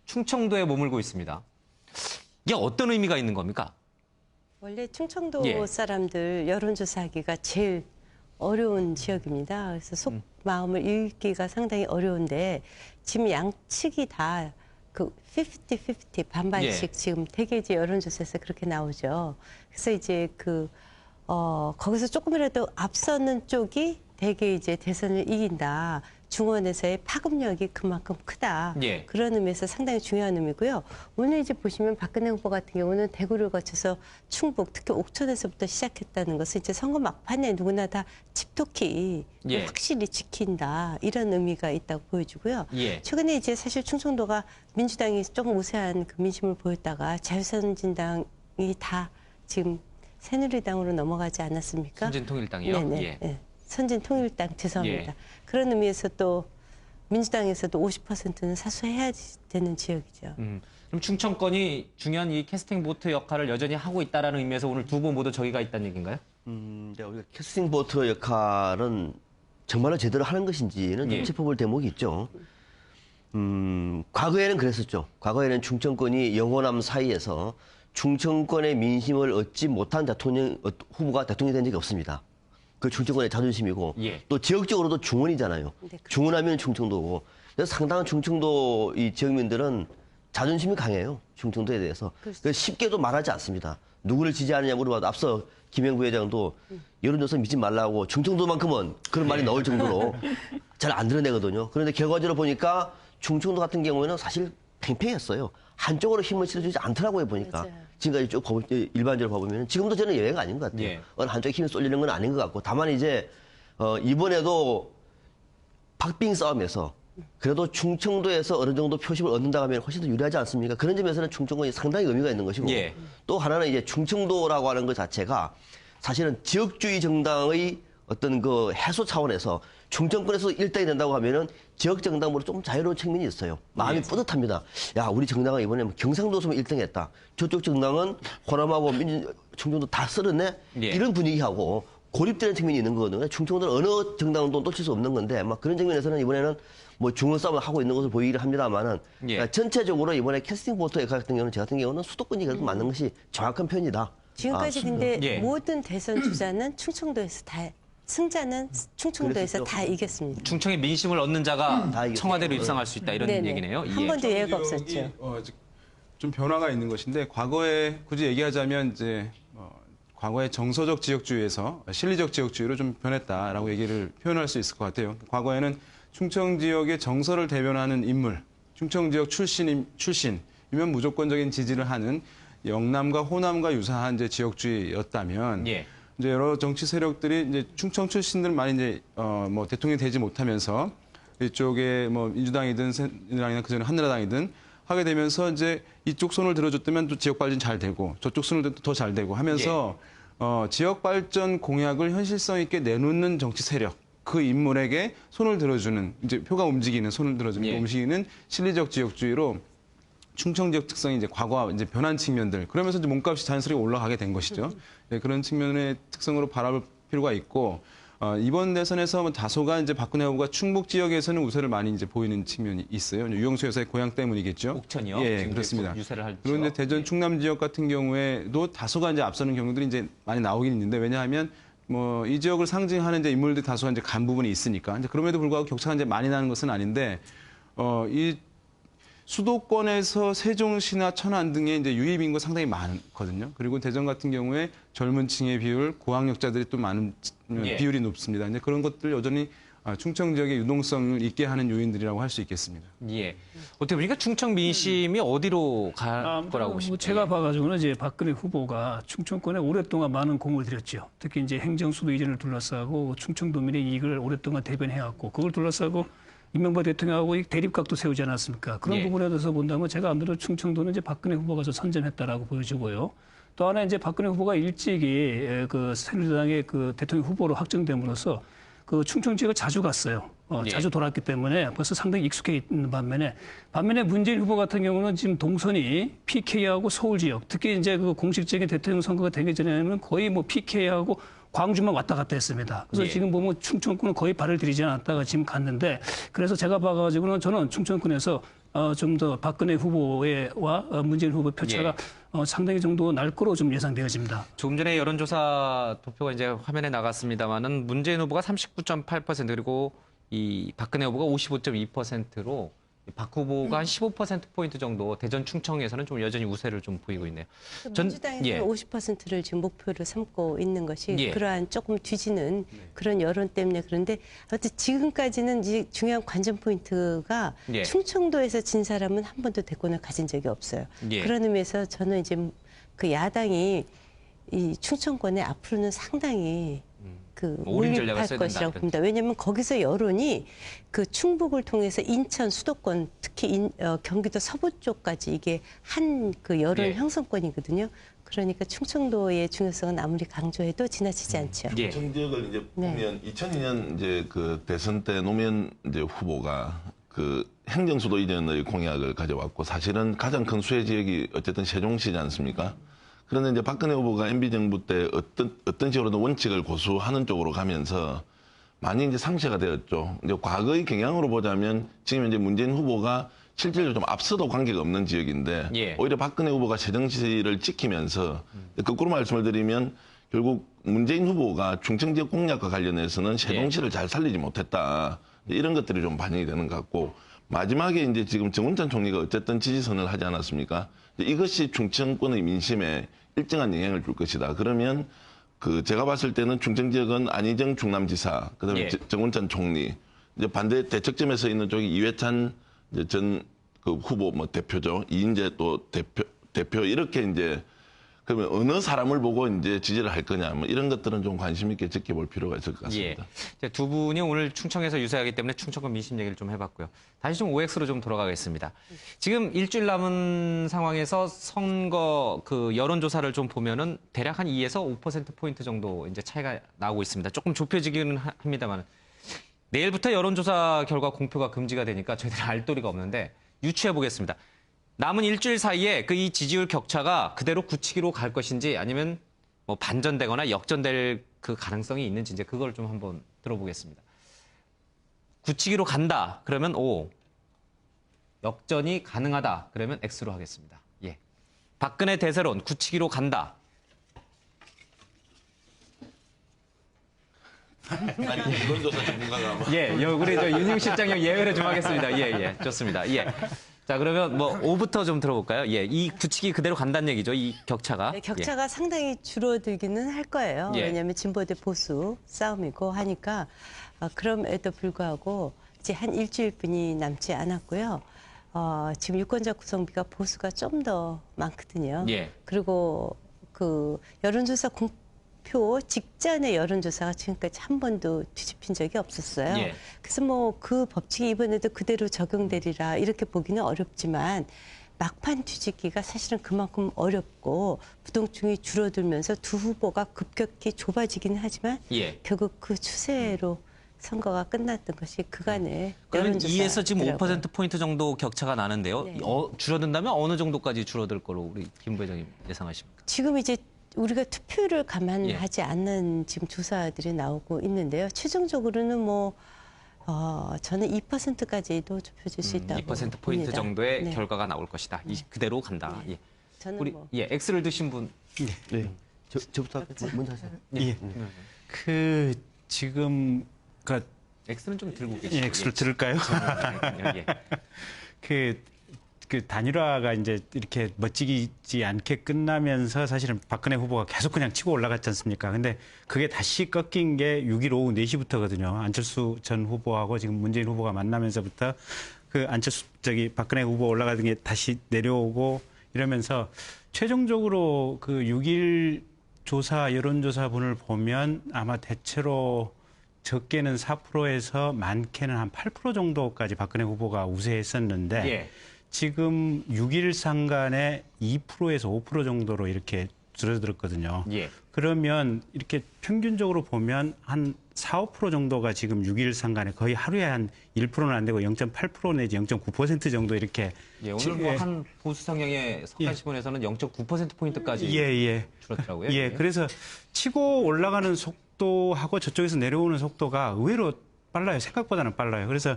충청도에 머물고 있습니다. 이게 어떤 의미가 있는 겁니까? 원래 충청도 사람들 여론조사하기가 제일 어려운 지역입니다. 그래서 속마음을 읽기가 상당히 어려운데 지금 양측이 다 그 50-50 반반씩 지금 되게 이제 여론조사에서 그렇게 나오죠. 그래서 이제 거기서 조금이라도 앞서는 쪽이 되게 이제 대선을 이긴다. 중원에서의 파급력이 그만큼 크다. 그런 의미에서 상당히 중요한 의미고요. 오늘 이제 보시면 박근혜 후보 같은 경우는 대구를 거쳐서 충북, 특히 옥천에서부터 시작했다는 것은 이제 선거 막판에 누구나 다 집토끼 확실히 지킨다. 이런 의미가 있다고 보여지고요. 최근에 이제 사실 충청도가 민주당이 조금 우세한 그 민심을 보였다가 자유선진당이 다 지금 새누리당으로 넘어가지 않았습니까? 선진통일당이요? 네. 선진통일당 죄송합니다. 그런 의미에서 또 민주당에서도 50%는 사수해야 되는 지역이죠. 그럼 충청권이 중요한 이 캐스팅 보트 역할을 여전히 하고 있다는 의미에서 오늘 두 분 모두 저기가 있다는 얘기인가요? 네, 우리가 캐스팅 보트 역할은 정말로 제대로 하는 것인지는 좀 짚어볼 대목이 있죠. 과거에는 그랬었죠. 과거에는 충청권이 영호남 사이에서 충청권의 민심을 얻지 못한 후보가 대통령이 된 적이 없습니다. 그 충청권의 자존심이고 또 지역적으로도 중원이잖아요. 중원하면 충청도고. 그래서 상당한 충청도 이 지역민들은 자존심이 강해요. 충청도에 대해서. 그래서 쉽게도 말하지 않습니다. 누구를 지지하느냐 물어봐도 앞서 김영 부회장도 여론조사 믿지 말라고 충청도만큼은 그런 말이 나올 정도로 잘 안 드러내거든요. 그런데 결과적으로 보니까 충청도 같은 경우에는 사실 팽팽했어요. 한쪽으로 힘을 실어주지 않더라고요, 보니까. 맞아요. 지금까지 쭉 일반적으로 봐보면 지금도 저는 예외가 아닌 것 같아요. 어느 한쪽에 힘이 쏠리는 건 아닌 것 같고 다만 이제 이번에도 박빙 싸움에서 그래도 충청도에서 어느 정도 표심을 얻는다 하면 훨씬 더 유리하지 않습니까? 그런 점에서는 충청권이 상당히 의미가 있는 것이고 또 하나는 이제 충청도라고 하는 것 자체가 사실은 지역주의 정당의 어떤 그 해소 차원에서 충청권에서 1등이 된다고 하면은 지역 정당으로 좀 자유로운 측면이 있어요. 마음이 뿌듯합니다. 야, 우리 정당은 이번에 경상도에서만 1등 했다. 저쪽 정당은 호남하고 충청도 다 쓸었네? 이런 분위기하고 고립되는 측면이 있는 거거든요. 충청도는 어느 정당도 놓칠 수 없는 건데, 막 그런 측면에서는 이번에는 뭐 중원 싸움을 하고 있는 것을 보이기를 합니다만은 전체적으로 이번에 캐스팅 보터 역할 같은 경우는 제 같은 경우는 수도권이 그래도 맞는 것이 정확한 편이다. 지금까지 근데 모든 대선 주자는 충청도에서 다 승자는 충청도에서 다 이겼습니다. 충청의 민심을 얻는 자가 청와대로 입성할 수 있다 이런 네네. 얘기네요. 한 번도 예외가 없었죠. 좀 변화가 있는 것인데 과거에 굳이 얘기하자면 이제 과거의 정서적 지역주의에서 실리적 지역주의로 좀 변했다라고 얘기를 표현할 수 있을 것 같아요. 과거에는 충청 지역의 정서를 대변하는 인물, 충청 지역 출신이면 무조건적인 지지를 하는 영남과 호남과 유사한 이제 지역주의였다면 이제 여러 정치 세력들이 이제 충청 출신들 많이 이제 뭐 대통령이 되지 못하면서 이쪽에 뭐 민주당이든 새누리당이나 그전에 한나라당이든 하게 되면서 이제 이쪽 손을 들어줬다면 또 지역 발전 잘 되고 저쪽 손을 들어도 더 잘 되고 하면서 지역 발전 공약을 현실성 있게 내놓는 정치 세력 그 인물에게 손을 들어주는 이제 표가 움직이는 손을 들어주는 움직이는 실리적 지역주의로 충청 지역 특성이 이제 과거와 이제 변한 측면들 그러면서 이제 몸값이 자연스럽게 올라가게 된 것이죠. 그런 측면의 특성으로 바라볼 필요가 있고 이번 대선에서 뭐 다소가 이제 박근혜 후보가 충북 지역에서는 우세를 많이 이제 보이는 측면이 있어요. 유영수 여사의 고향 때문이겠죠. 옥천이요? 예, 그렇습니다. 유세를 할죠. 그런데 대전 충남 지역 같은 경우에도 다소가 이제 앞서는 경우들이 이제 많이 나오긴 있는데 왜냐하면 뭐 이 지역을 상징하는 이제 인물들이 다소가 이제 간 부분이 있으니까. 이제 그럼에도 불구하고 격차가 이제 많이 나는 것은 아닌데 이 수도권에서 세종시나 천안 등의 이제 유입 인구 상당히 많거든요. 그리고 대전 같은 경우에 젊은 층의 비율, 고학력자들이 또 많은 비율이 높습니다. 이제 그런 것들 여전히 충청 지역의 유동성을 있게 하는 요인들이라고 할 수 있겠습니다. 어떻게 보니까 충청 민심이 어디로 갈 거라고 보십니까? 제가 봐가지고는 이제 박근혜 후보가 충청권에 오랫동안 많은 공을 들였죠. 특히 이제 행정수도 이전을 둘러싸고 충청도민의 이익을 오랫동안 대변해왔고 그걸 둘러싸고 이명박 대통령하고 대립각도 세우지 않았습니까? 그런 부분에 대해서 본다면 제가 아무래도 충청도는 이제 박근혜 후보가 더 선점했다라고 보여지고요. 또 하나 이제 박근혜 후보가 일찍이 그 새누리당의 그 대통령 후보로 확정됨으로써 그 충청 지역을 자주 갔어요. 자주 돌았기 때문에 벌써 상당히 익숙해 있는 반면에 문재인 후보 같은 경우는 지금 동선이 PK하고 서울 지역, 특히 이제 그 공식적인 대통령 선거가 되기 전에는 거의 뭐 PK하고 광주만 왔다 갔다 했습니다. 그래서 지금 보면 충청권은 거의 발을 들이지 않았다가 지금 갔는데 그래서 제가 봐가지고는 저는 충청권에서 좀 더 박근혜 후보와 문재인 후보 표차가 상당히 정도 날 거로 좀 예상되어집니다. 조금 전에 여론조사 도표가 이제 화면에 나갔습니다만은 문재인 후보가 39.8% 그리고 이 박근혜 후보가 55.2%로 박 후보가 한 15%포인트 정도 대전 충청에서는 좀 여전히 우세를 좀 보이고 있네요. 민주당에서는 50%를 지금 목표로 삼고 있는 것이 그러한 조금 뒤지는 그런 여론 때문에 그런데 어쨌든 지금까지는 이제 중요한 관전 포인트가 충청도에서 진 사람은 한 번도 대권을 가진 적이 없어요. 그런 의미에서 저는 이제 그 야당이 이 충청권에 앞으로는 상당히 몰입할 것이라고 봅니다. 왜냐하면 거기서 여론이 그 충북을 통해서 인천 수도권 특히 경기도 서부 쪽까지 이게 한 그 여론 형성권이거든요. 그러니까 충청도의 중요성은 아무리 강조해도 지나치지 않죠. 충청 지역을 이제 보면 2002년 이제 그 대선 때 노무현 이제 후보가 그 행정수도 이전의 공약을 가져왔고 사실은 가장 큰 수혜 지역이 어쨌든 세종시지 않습니까? 그런데 이제 박근혜 후보가 MB 정부 때 어떤 식으로든 원칙을 고수하는 쪽으로 가면서 많이 이제 상쇄가 되었죠. 이제 과거의 경향으로 보자면 지금 현재 문재인 후보가 실질적으로 좀 앞서도 관계가 없는 지역인데 예. 오히려 박근혜 후보가 새정치를 지키면서 거꾸로 말씀을 드리면 결국 문재인 후보가 충청 지역 공약과 관련해서는 새정치를 잘 살리지 못했다. 이런 것들이 좀 반영이 되는 것 같고 마지막에 이제 지금 정운찬 총리가 어쨌든 지지선을 하지 않았습니까? 이것이 충청권의 민심에 일정한 영향을 줄 것이다. 그러면 제가 봤을 때는 충청 지역은 안희정 충남지사, 그다음에 예. 정운찬 총리, 이제 반대 대척점에 서 있는 쪽이 이회찬 전 후보 대표죠. 이인재 또 대표 이렇게 이제 그러면 어느 사람을 보고 이제 지지를 할 거냐 이런 것들은 좀 관심 있게 지켜볼 필요가 있을 것 같습니다. 예. 두 분이 오늘 충청에서 유세하기 때문에 충청권 민심 얘기를 좀 해봤고요. 다시 좀 OX로 좀 돌아가겠습니다. 지금 일주일 남은 상황에서 선거 여론조사를 좀 보면은 대략 한 2에서 5%포인트 정도 이제 차이가 나오고 있습니다. 조금 좁혀지기는 합니다만 내일부터 여론조사 결과 공표가 금지가 되니까 저희들이 알 도리가 없는데 유추해 보겠습니다. 남은 일주일 사이에 이 지지율 격차가 그대로 굳히기로 갈 것인지 아니면 뭐 반전되거나 역전될 그 가능성이 있는지 이제 그걸 좀 한번 들어보겠습니다. 굳히기로 간다. 그러면 O. 역전이 가능하다. 그러면 X로 하겠습니다. 예. 박근혜 대세론 굳히기로 간다. 여론조사 전문가가 예, 우리 윤영 실장님 예외를 좀 하겠습니다. 예, 좋습니다. 예. 자, 그러면 O부터 좀 들어볼까요? 예, 이 굳히기 그대로 간다는 얘기죠, 이 격차가. 네, 격차가 상당히 줄어들기는 할 거예요. 예. 왜냐하면 진보 대 보수 싸움이고 하니까 그럼에도 불구하고 이제 한 일주일뿐이 남지 않았고요. 지금 유권자 구성비가 보수가 좀 더 많거든요. 예. 그리고 여론조사 공표 직전의 여론조사가 지금까지 한 번도 뒤집힌 적이 없었어요. 예. 그래서 그 법칙이 이번에도 그대로 적용되리라 이렇게 보기는 어렵지만 막판 뒤집기가 사실은 그만큼 어렵고 부동층이 줄어들면서 두 후보가 급격히 좁아지기는 하지만 예. 결국 그 추세로 선거가 끝났던 것이 그간의 그러면 여론조사더라고요. 2에서 지금 5%포인트 정도 격차가 나는데요. 네. 줄어든다면 어느 정도까지 줄어들 거로 우리 김 부회장님 예상하십니까? 지금 이제 우리가 투표를 감안하지 않는 지금 조사들이 나오고 있는데요. 최종적으로는 저는 2%까지도 좁혀질 수 있다고 2%포인트 봅니다. 정도의 네. 결과가 나올 것이다. 그대로 간다. 예. 저는 우리 X를 드신 분. 네. 저부터 먼저 하세요. 예. 지금 X는 좀 들고 계시죠. X를 들을까요? 예. 그 단일화가 이제 이렇게 멋지지 않게 끝나면서 사실은 박근혜 후보가 계속 그냥 치고 올라갔지 않습니까? 근데 그게 다시 꺾인 게 6일 오후 4시부터거든요. 안철수 전 후보하고 지금 문재인 후보가 만나면서부터 박근혜 후보 올라가던 게 다시 내려오고 이러면서 최종적으로 6일 여론조사분을 보면 아마 대체로 적게는 4%에서 많게는 한 8% 정도까지 박근혜 후보가 우세했었는데 예. 지금 6일 상간에 2%에서 5% 정도로 이렇게 줄어들었거든요. 예. 그러면 이렇게 평균적으로 보면 한 4, 5% 정도가 지금 6일 상간에 거의 하루에 한 1%는 안 되고 0.8% 내지 0.9% 정도 이렇게. 예, 오늘 한 보수 성향의 석가시본에서는 0.9%포인트까지 줄었더라고요. 예, 그래서 치고 올라가는 속도하고 저쪽에서 내려오는 속도가 의외로 빨라요. 생각보다는 빨라요. 그래서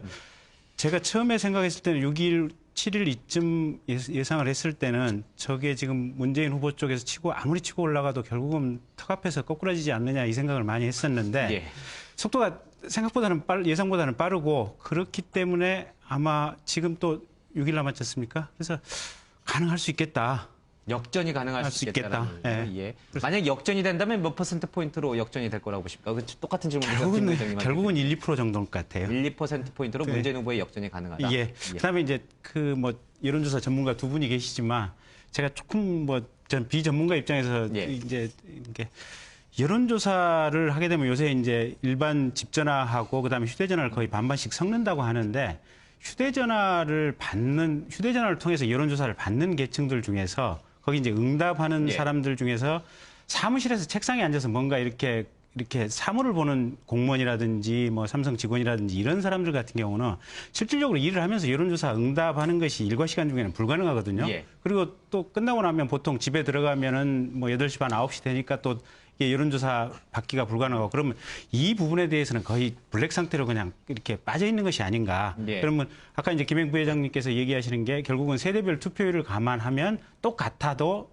제가 처음에 생각했을 때는 6일, 7일 이쯤 예상을 했을 때는 저게 지금 문재인 후보 쪽에서 아무리 치고 올라가도 결국은 턱 앞에서 거꾸라지지 않느냐 이 생각을 많이 했었는데 예. 속도가 생각보다는 예상보다는 빠르고 그렇기 때문에 아마 지금 또 6일 남았지 않습니까? 그래서 가능할 수 있겠다. 역전이 가능할 수 있겠다. 예. 만약 역전이 된다면 몇 %포인트로 역전이 될 거라고 보십니까? 똑같은 질문이죠. 결국은 1, 2% 정도일 것 같아요. 1, 2%포인트로 문재인 후보의 역전이 가능하다. 예. 그다음에 이제 여론조사 전문가 두 분이 계시지만 제가 조금 전 비전문가 입장에서 이제 이렇게 여론조사를 하게 되면 요새 이제 일반 집전화하고 그다음에 휴대전화를 거의 반반씩 섞는다고 하는데 휴대전화를 통해서 여론조사를 받는 계층들 중에서 거기 이제 응답하는 사람들 중에서 사무실에서 책상에 앉아서 뭔가 이렇게 사물을 보는 공무원이라든지 삼성 직원이라든지 이런 사람들 같은 경우는 실질적으로 일을 하면서 여론조사 응답하는 것이 일과 시간 중에는 불가능하거든요. 그리고 또 끝나고 나면 보통 집에 들어가면은 8시 반, 9시 되니까 또 이게 여론조사 받기가 불가능하고 그러면 이 부분에 대해서는 거의 블랙 상태로 그냥 이렇게 빠져 있는 것이 아닌가. 예. 그러면 아까 이제 김행 부회장님께서 얘기하시는 게 결국은 세대별 투표율을 감안하면 똑같아도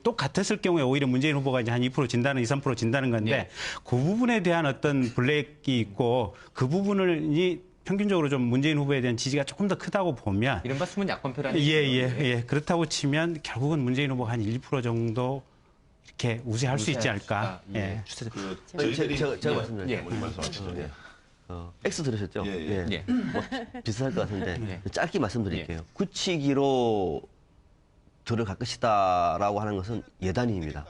똑같았을 경우에 오히려 문재인 후보가 이제 한 2% 진다는 2, 3% 진다는 건데 예. 그 부분에 대한 어떤 블랙이 있고 그 부분을 평균적으로 좀 문재인 후보에 대한 지지가 조금 더 크다고 보면 이른바 숨은 야권표라는 예. 그렇다고 치면 결국은 문재인 후보가 한 1% 정도 이렇게 우세할 수 있지 않을까. 예. 제가 말씀드릴게요. 예. 말씀하시죠. 예. X 들으셨죠? 예. 뭐 비슷할 것 같은데 예. 짧게 말씀드릴게요. 굳히기로 들어갈 것이다라고 하는 것은 예단입니다.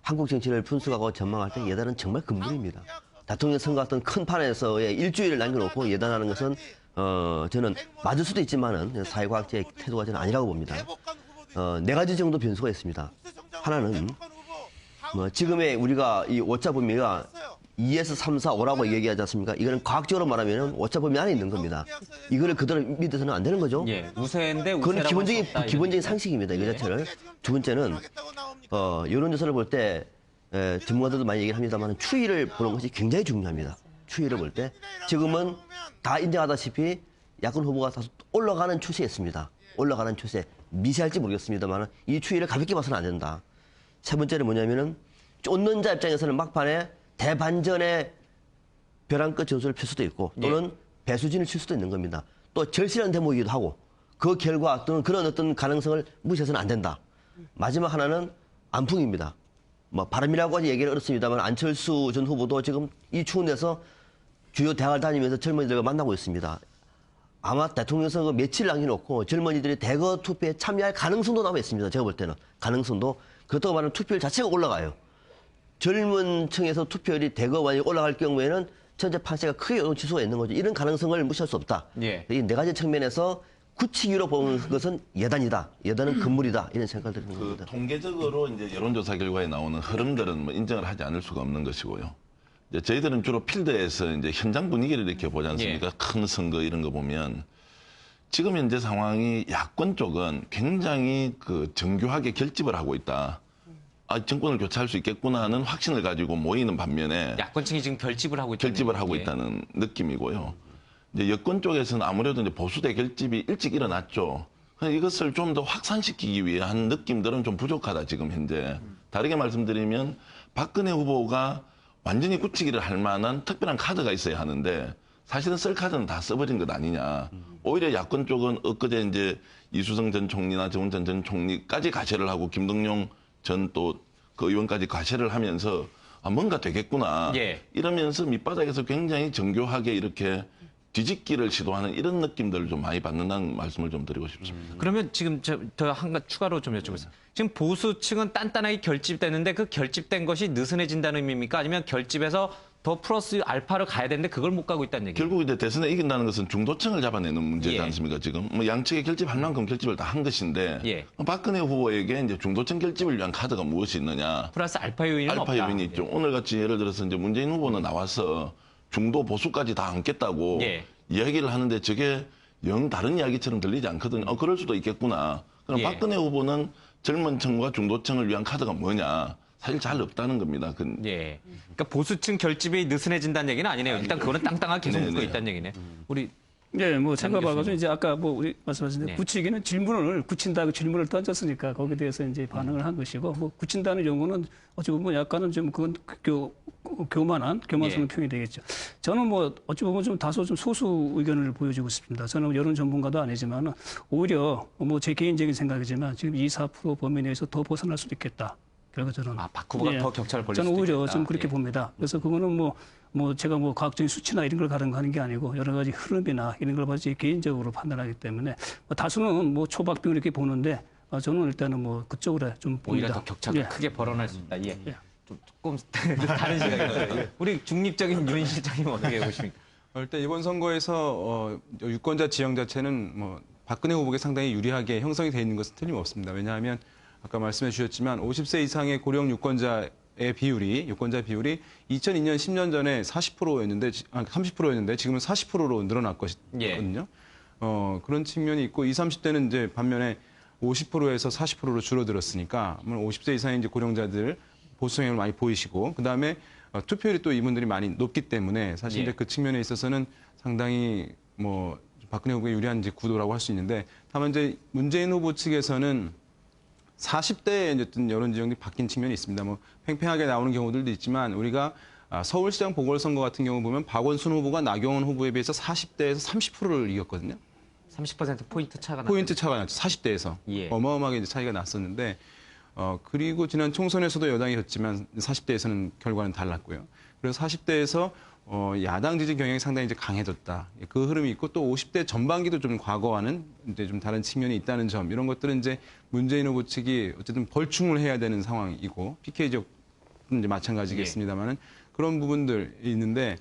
한국 정치를 분석하고 전망할 때 예단은 정말 금물입니다. 대통령 선거 같은 큰 판에서의 일주일을 남겨놓고 예단하는 것은 저는 맞을 수도 있지만은 사회과학자의 태도가 저는 아니라고 봅니다. 네 가지 정도 변수가 있습니다. 하나는 지금의 우리가 이 오차 범위가 2에서 3, 4, 5라고 얘기하지 않습니까? 이거는 과학적으로 말하면 오차 범위 안에 있는 겁니다. 이거를 그대로 믿어서는 안 되는 거죠. 예. 우세인데 그건 우세라고 할수 없다, 기본적인 상식입니다. 이 자체를. 두 번째는 여론조사를 볼 때 전문가들도 많이 얘기를 합니다만 추이를 보는 것이 굉장히 중요합니다. 추이를 볼 때 지금은 다 인정하다시피 야권 후보가 다소 올라가는 추세였습니다. 올라가는 추세. 미세할지 모르겠습니다만 이 추이를 가볍게 봐서는 안 된다. 세 번째는 뭐냐면은 쫓는 자 입장에서는 막판에 대반전의 벼랑 끝 전술을 펼 수도 있고 또는 배수진을 칠 수도 있는 겁니다. 또 절실한 대목이기도 하고 그 결과 또는 그런 어떤 가능성을 무시해서는 안 된다. 마지막 하나는 안풍입니다. 뭐 바람이라고 하지 얘기는 어렵습니다만 안철수 전 후보도 지금 이 추운 데서 주요 대학을 다니면서 젊은이들과 만나고 있습니다. 아마 대통령 선거 며칠 남겨놓고 젊은이들이 대거 투표에 참여할 가능성도 남아 있습니다. 제가 볼 때는 가능성도 그렇다고 말하면 투표율 자체가 올라가요. 젊은 층에서 투표율이 대거 많이 올라갈 경우에는 전체 판세가 크게 요동 지수가 있는 거죠. 이런 가능성을 무시할 수 없다. 예. 이 네 가지 측면에서 굳히기로 보는 것은 예단이다. 예단은 금물이다. 이런 생각을 드리는 겁니다. 통계적으로 이제 여론조사 결과에 나오는 흐름들은 뭐 인정을 하지 않을 수가 없는 것이고요. 이제 저희들은 주로 필드에서 이제 현장 분위기를 이렇게 보지 않습니까? 큰 선거 이런 거 보면 지금 현재 상황이 야권 쪽은 굉장히 정교하게 결집을 하고 있다. 정권을 교체할 수 있겠구나 하는 확신을 가지고 모이는 반면에 야권층이 지금 결집을 하고 있다는 느낌이고요. 이제 여권 쪽에서는 아무래도 이제 보수 대결집이 일찍 일어났죠. 이것을 좀 더 확산시키기 위한 느낌들은 좀 부족하다 지금 현재. 다르게 말씀드리면 박근혜 후보가 완전히 굳히기를 할 만한 특별한 카드가 있어야 하는데 사실은 쓸 카드는 다 써버린 것 아니냐. 오히려 야권 쪽은 엊그제 이제 이수성 전 총리나 정운전 전 총리까지 가세를 하고 김동용 전 또 그 의원까지 가세를 하면서 뭔가 되겠구나. 이러면서 밑바닥에서 굉장히 정교하게 이렇게 뒤집기를 시도하는 이런 느낌들을 좀 많이 받는다는 말씀을 좀 드리고 싶습니다. 그러면 지금 더 한 가지 추가로 좀 여쭤보겠습니다. 지금 보수층은 단단하게 결집됐는데 그 결집된 것이 느슨해진다는 의미입니까? 아니면 결집해서 더 플러스 알파를 가야 되는데 그걸 못 가고 있다는 얘기예요? 결국 이제 대선에 이긴다는 것은 중도층을 잡아내는 문제지 않습니까? 지금 뭐 양측의 결집할 만큼 결집을 다 한 것인데 박근혜 후보에게 이제 중도층 결집을 위한 카드가 무엇이 있느냐? 플러스 알파 요인은 없다. 알파 요인이 있죠. 오늘 같이 예를 들어서 이제 문재인 후보는 나와서 중도 보수까지 다 안겠다고 이야기를 하는데 저게 영 다른 이야기처럼 들리지 않거든요. 그럴 수도 있겠구나. 그럼 박근혜 후보는 젊은 층과 중도층을 위한 카드가 뭐냐? 사실 잘 없다는 겁니다. 그러니까 보수층 결집이 느슨해진다는 얘기는 아니네요. 일단 그거는 땅땅하게 계속 묶어 있다는 얘기네. 우리 뭐 제가 봐가지고 이제 아까 우리 말씀하신 대로 굳히기는 질문을 굳힌다고 질문을 던졌으니까 거기에 대해서 이제 반응을 한 것이고 뭐 굳힌다는 용어는 어찌 보면 약간은 좀 그건 교만스러운 표현이 되겠죠. 저는 뭐 어찌 보면 좀 다소 좀 소수 의견을 보여주고 싶습니다. 저는 여론 전문가도 아니지만 오히려 뭐 제 개인적인 생각이지만 지금 2, 4% 범위 내에서 더 벗어날 수도 있겠다. 그래서 저는 박 후보가 더 격차를 벌릴 수도 저는 오히려 있겠다. 좀 그렇게 봅니다. 그래서 그거는 뭐 제가 뭐 과학적인 수치나 이런 걸 가는 게 아니고 여러 가지 흐름이나 이런 걸 봐서 개인적으로 판단하기 때문에 다수는 뭐 초박빙 이렇게 보는데 저는 일단은 뭐 그쪽으로 좀 보입니다. 오히려 더 격차가 크게 벌어날 수 있다. 조금 다른 시각이었어요. 우리 중립적인 윤 실장님 어떻게 보십니까? 일단 이번 선거에서 유권자 지형 자체는 뭐 박근혜 후보에게 상당히 유리하게 형성이 돼 있는 것은 틀림없습니다. 왜냐하면 아까 말씀해 주셨지만 50세 이상의 고령 유권자 비율이 2002년 10년 전에 30%였는데 지금은 40%로 늘어났거든요. 그런 측면이 있고 20, 30대는 이제 반면에 50%에서 40%로 줄어들었으니까 50세 이상의 이제 고령자들 보수 성향을 많이 보이시고 그다음에 투표율이 또 이분들이 많이 높기 때문에 사실 이제 그 측면에 있어서는 상당히 뭐 박근혜 후보에 유리한 이제 구도라고 할 수 있는데 다만 이제 문재인 후보 측에서는 40대에 어쨌든 여론 지형이 바뀐 측면이 있습니다. 뭐 팽팽하게 나오는 경우들도 있지만 우리가 서울시장 보궐선거 같은 경우 보면 박원순 후보가 나경원 후보에 비해서 40대에서 30%를 이겼거든요. 30%포인트 차가 포인트 차가 났죠. 40대에서. 예. 어마어마하게 이제 차이가 났었는데 그리고 지난 총선에서도 여당이 졌지만 40대에서는 결과는 달랐고요. 그래서 40대에서 야당 지지 경향이 상당히 이제 강해졌다. 그 흐름이 있고 또 50대 전반기도 좀 과거와는 이제 좀 다른 측면이 있다는 점 이런 것들은 이제 문재인 후보 측이 어쨌든 벌충을 해야 되는 상황이고 PK 지역은 이제 마찬가지겠습니다만은 그런 부분들이 있는데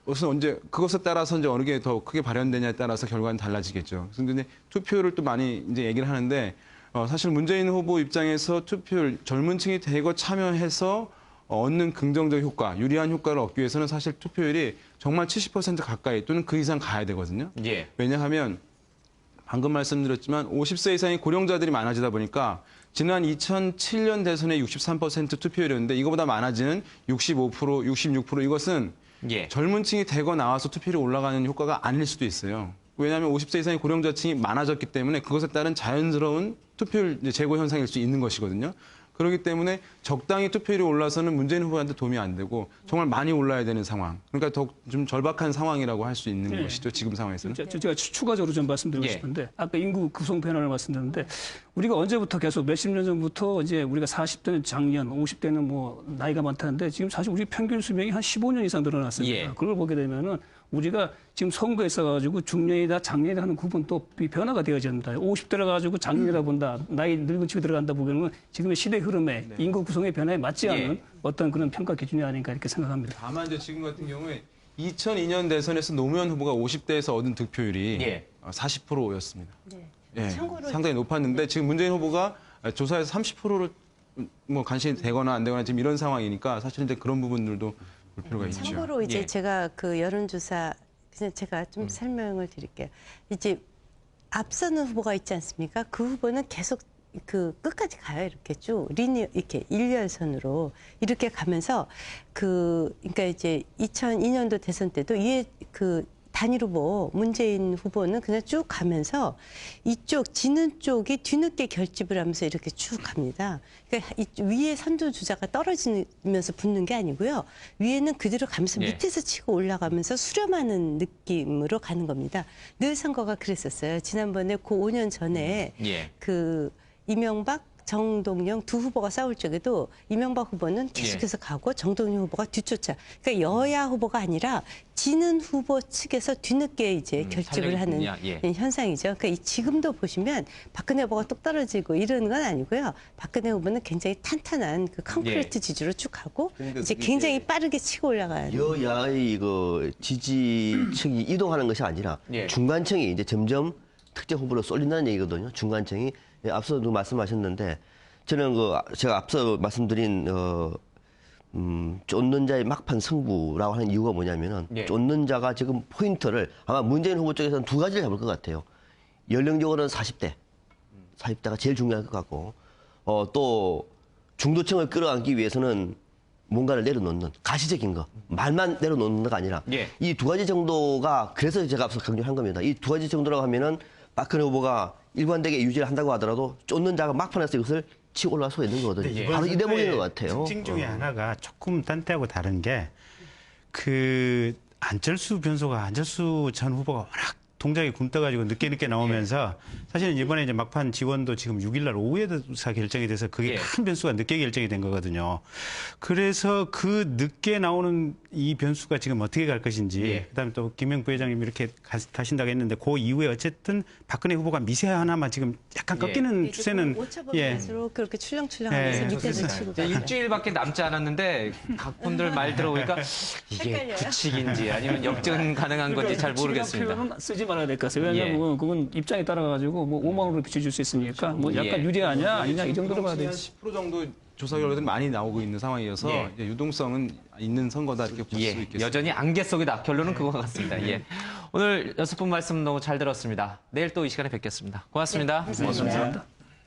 우선 언제 그것에 따라서 이제 어느 게 더 크게 발현되냐에 따라서 결과는 달라지겠죠. 그런데 투표율을 또 많이 이제 얘기를 하는데 사실 문재인 후보 입장에서 투표율 젊은 층이 대거 참여해서 얻는 긍정적 효과, 유리한 효과를 얻기 위해서는 사실 투표율이 정말 70% 가까이 또는 그 이상 가야 되거든요. 예. 왜냐하면 방금 말씀드렸지만 50세 이상의 고령자들이 많아지다 보니까 지난 2007년 대선의 63% 투표율이었는데 이거보다 많아지는 65%, 66% 이것은 예. 젊은 층이 대거 나와서 투표율이 올라가는 효과가 아닐 수도 있어요. 왜냐하면 50세 이상의 고령자층이 많아졌기 때문에 그것에 따른 자연스러운 투표율 제고 현상일 수 있는 것이거든요. 그렇기 때문에 적당히 투표율이 올라서는 문재인 후보한테 도움이 안 되고 정말 많이 올라야 되는 상황. 그러니까 더 좀 절박한 상황이라고 할 수 있는 것이죠. 지금 상황에서는. 제가 추가적으로 좀 말씀드리고 싶은데 아까 인구 구성 변화를 말씀드렸는데 우리가 언제부터 계속 몇십 년 전부터 이제 우리가 40대는 장년, 50대는 뭐 나이가 많다는데 지금 사실 우리 평균 수명이 한 15년 이상 늘어났습니다. 예. 그걸 보게 되면은 우리가 지금 선거에 있어가지고 중년이다 장년이다 하는 구분도 변화가 되어집니다. 50대라 가지고 장년이다 본다, 나이 늙은 층이 들어간다 보면은 지금의 시대 흐름에 인구 구성의 변화에 맞지 않는 어떤 그런 평가 기준이 아닌가 이렇게 생각합니다. 다만 이제 지금 같은 경우에 2002년 대선에서 노무현 후보가 50대에서 얻은 득표율이 40%였습니다. 예, 상당히 높았는데 지금 문재인 후보가 조사에서 30%를 뭐 간신히 되거나 안 되거나 지금 이런 상황이니까 사실 이제 그런 부분들도 볼 필요가 있죠. 참고로 이제 예. 제가 그 여론조사 그냥 제가 좀 설명을 드릴게요. 이제 앞서는 후보가 있지 않습니까? 그 후보는 계속 그 끝까지 가요. 이렇게 쭉 이렇게 일렬선으로 이렇게 가면서 그러니까 이제 2002년도 대선 때도 이에 그 단일 후보 문재인 후보는 그냥 쭉 가면서 이쪽 지는 쪽이 뒤늦게 결집을 하면서 이렇게 쭉 갑니다. 그러니까 위에 선두 주자가 떨어지면서 붙는 게 아니고요. 위에는 그대로 가면서 밑에서 치고 올라가면서 수렴하는 느낌으로 가는 겁니다. 늘 선거가 그랬었어요. 지난번에 그 5년 전에 그 이명박 정동영 두 후보가 싸울 적에도 이명박 후보는 계속해서 가고 정동영 후보가 뒤쫓아. 그러니까 여야 후보가 아니라 지는 후보 측에서 뒤늦게 이제 결집을 하는 현상이죠. 그러니까 지금도 보시면 박근혜 후보가 뚝 떨어지고 이러는 건 아니고요. 박근혜 후보는 굉장히 탄탄한 그 콘크리트 지지로 쭉 가고 이제 굉장히 빠르게 치고 올라가는. 여야의 그 지지층이 이동하는 것이 아니라 중간층이 이제 점점 특정 후보로 쏠린다는 얘기거든요. 중간층이. 예, 앞서도 말씀하셨는데 저는 제가 앞서 말씀드린 쫓는 자의 막판 승부라고 하는 이유가 뭐냐면은 쫓는 자가 지금 포인트를 아마 문재인 후보 쪽에서는 두 가지를 잡을 것 같아요. 연령적으로는 40대가 제일 중요할 것 같고 또 중도층을 끌어안기 위해서는 뭔가를 내려놓는 가시적인 거, 말만 내려놓는 거 아니라 이 두 가지 정도가 그래서 제가 앞서 강조한 겁니다. 이 두 가지 정도라고 하면은 박근혜 후보가 일관되게 유지를 한다고 하더라도 쫓는 자가 막판에서 이것을 치고 올라갈 수가 있는 거거든요. 바로 이 대목인 것 같아요. 특징 중에 하나가 조금 딴 때하고 다른 게 그 안철수 전 후보가 워낙 동작이 굼떠가지고 늦게 나오면서 사실은 이번에 이제 막판 지원도 지금 6일날 오후에 결정이 돼서 그게 큰 변수가 늦게 결정이 된 거거든요. 그래서 그 늦게 나오는 이 변수가 지금 어떻게 갈 것인지 그다음에 또 김영 부회장님이 이렇게 가신다고 했는데 그 이후에 어쨌든 박근혜 후보가 미세 하나만 지금 약간 꺾이는 추세는 오차범위에서 그렇게 출렁출렁하면서 밑에서 치고 가요. 일주일밖에 남지 않았는데 각분들 말 들어보니까 이게 규칙인지 아니면 역전 가능한 건지 잘 모르겠습니다. 쓰지 말아야 될 것 같아요. 왜냐하면 그건 입장에 따라가지고 뭐 5만 원으로 비춰줄 수 있으니까 뭐 약간 유리하냐 아니냐 이 정도로 봐야 되지. 10% 정도 조사 결과들이 많이 나오고 있는 상황이어서 이제 유동성은 있는 선거다 이렇게 볼 수 있겠습니다. 여전히 안개 속이다. 결론은 그거 같습니다. 오늘 6분 말씀 너무 잘 들었습니다. 내일 또 이 시간에 뵙겠습니다. 고맙습니다. 고맙습니다.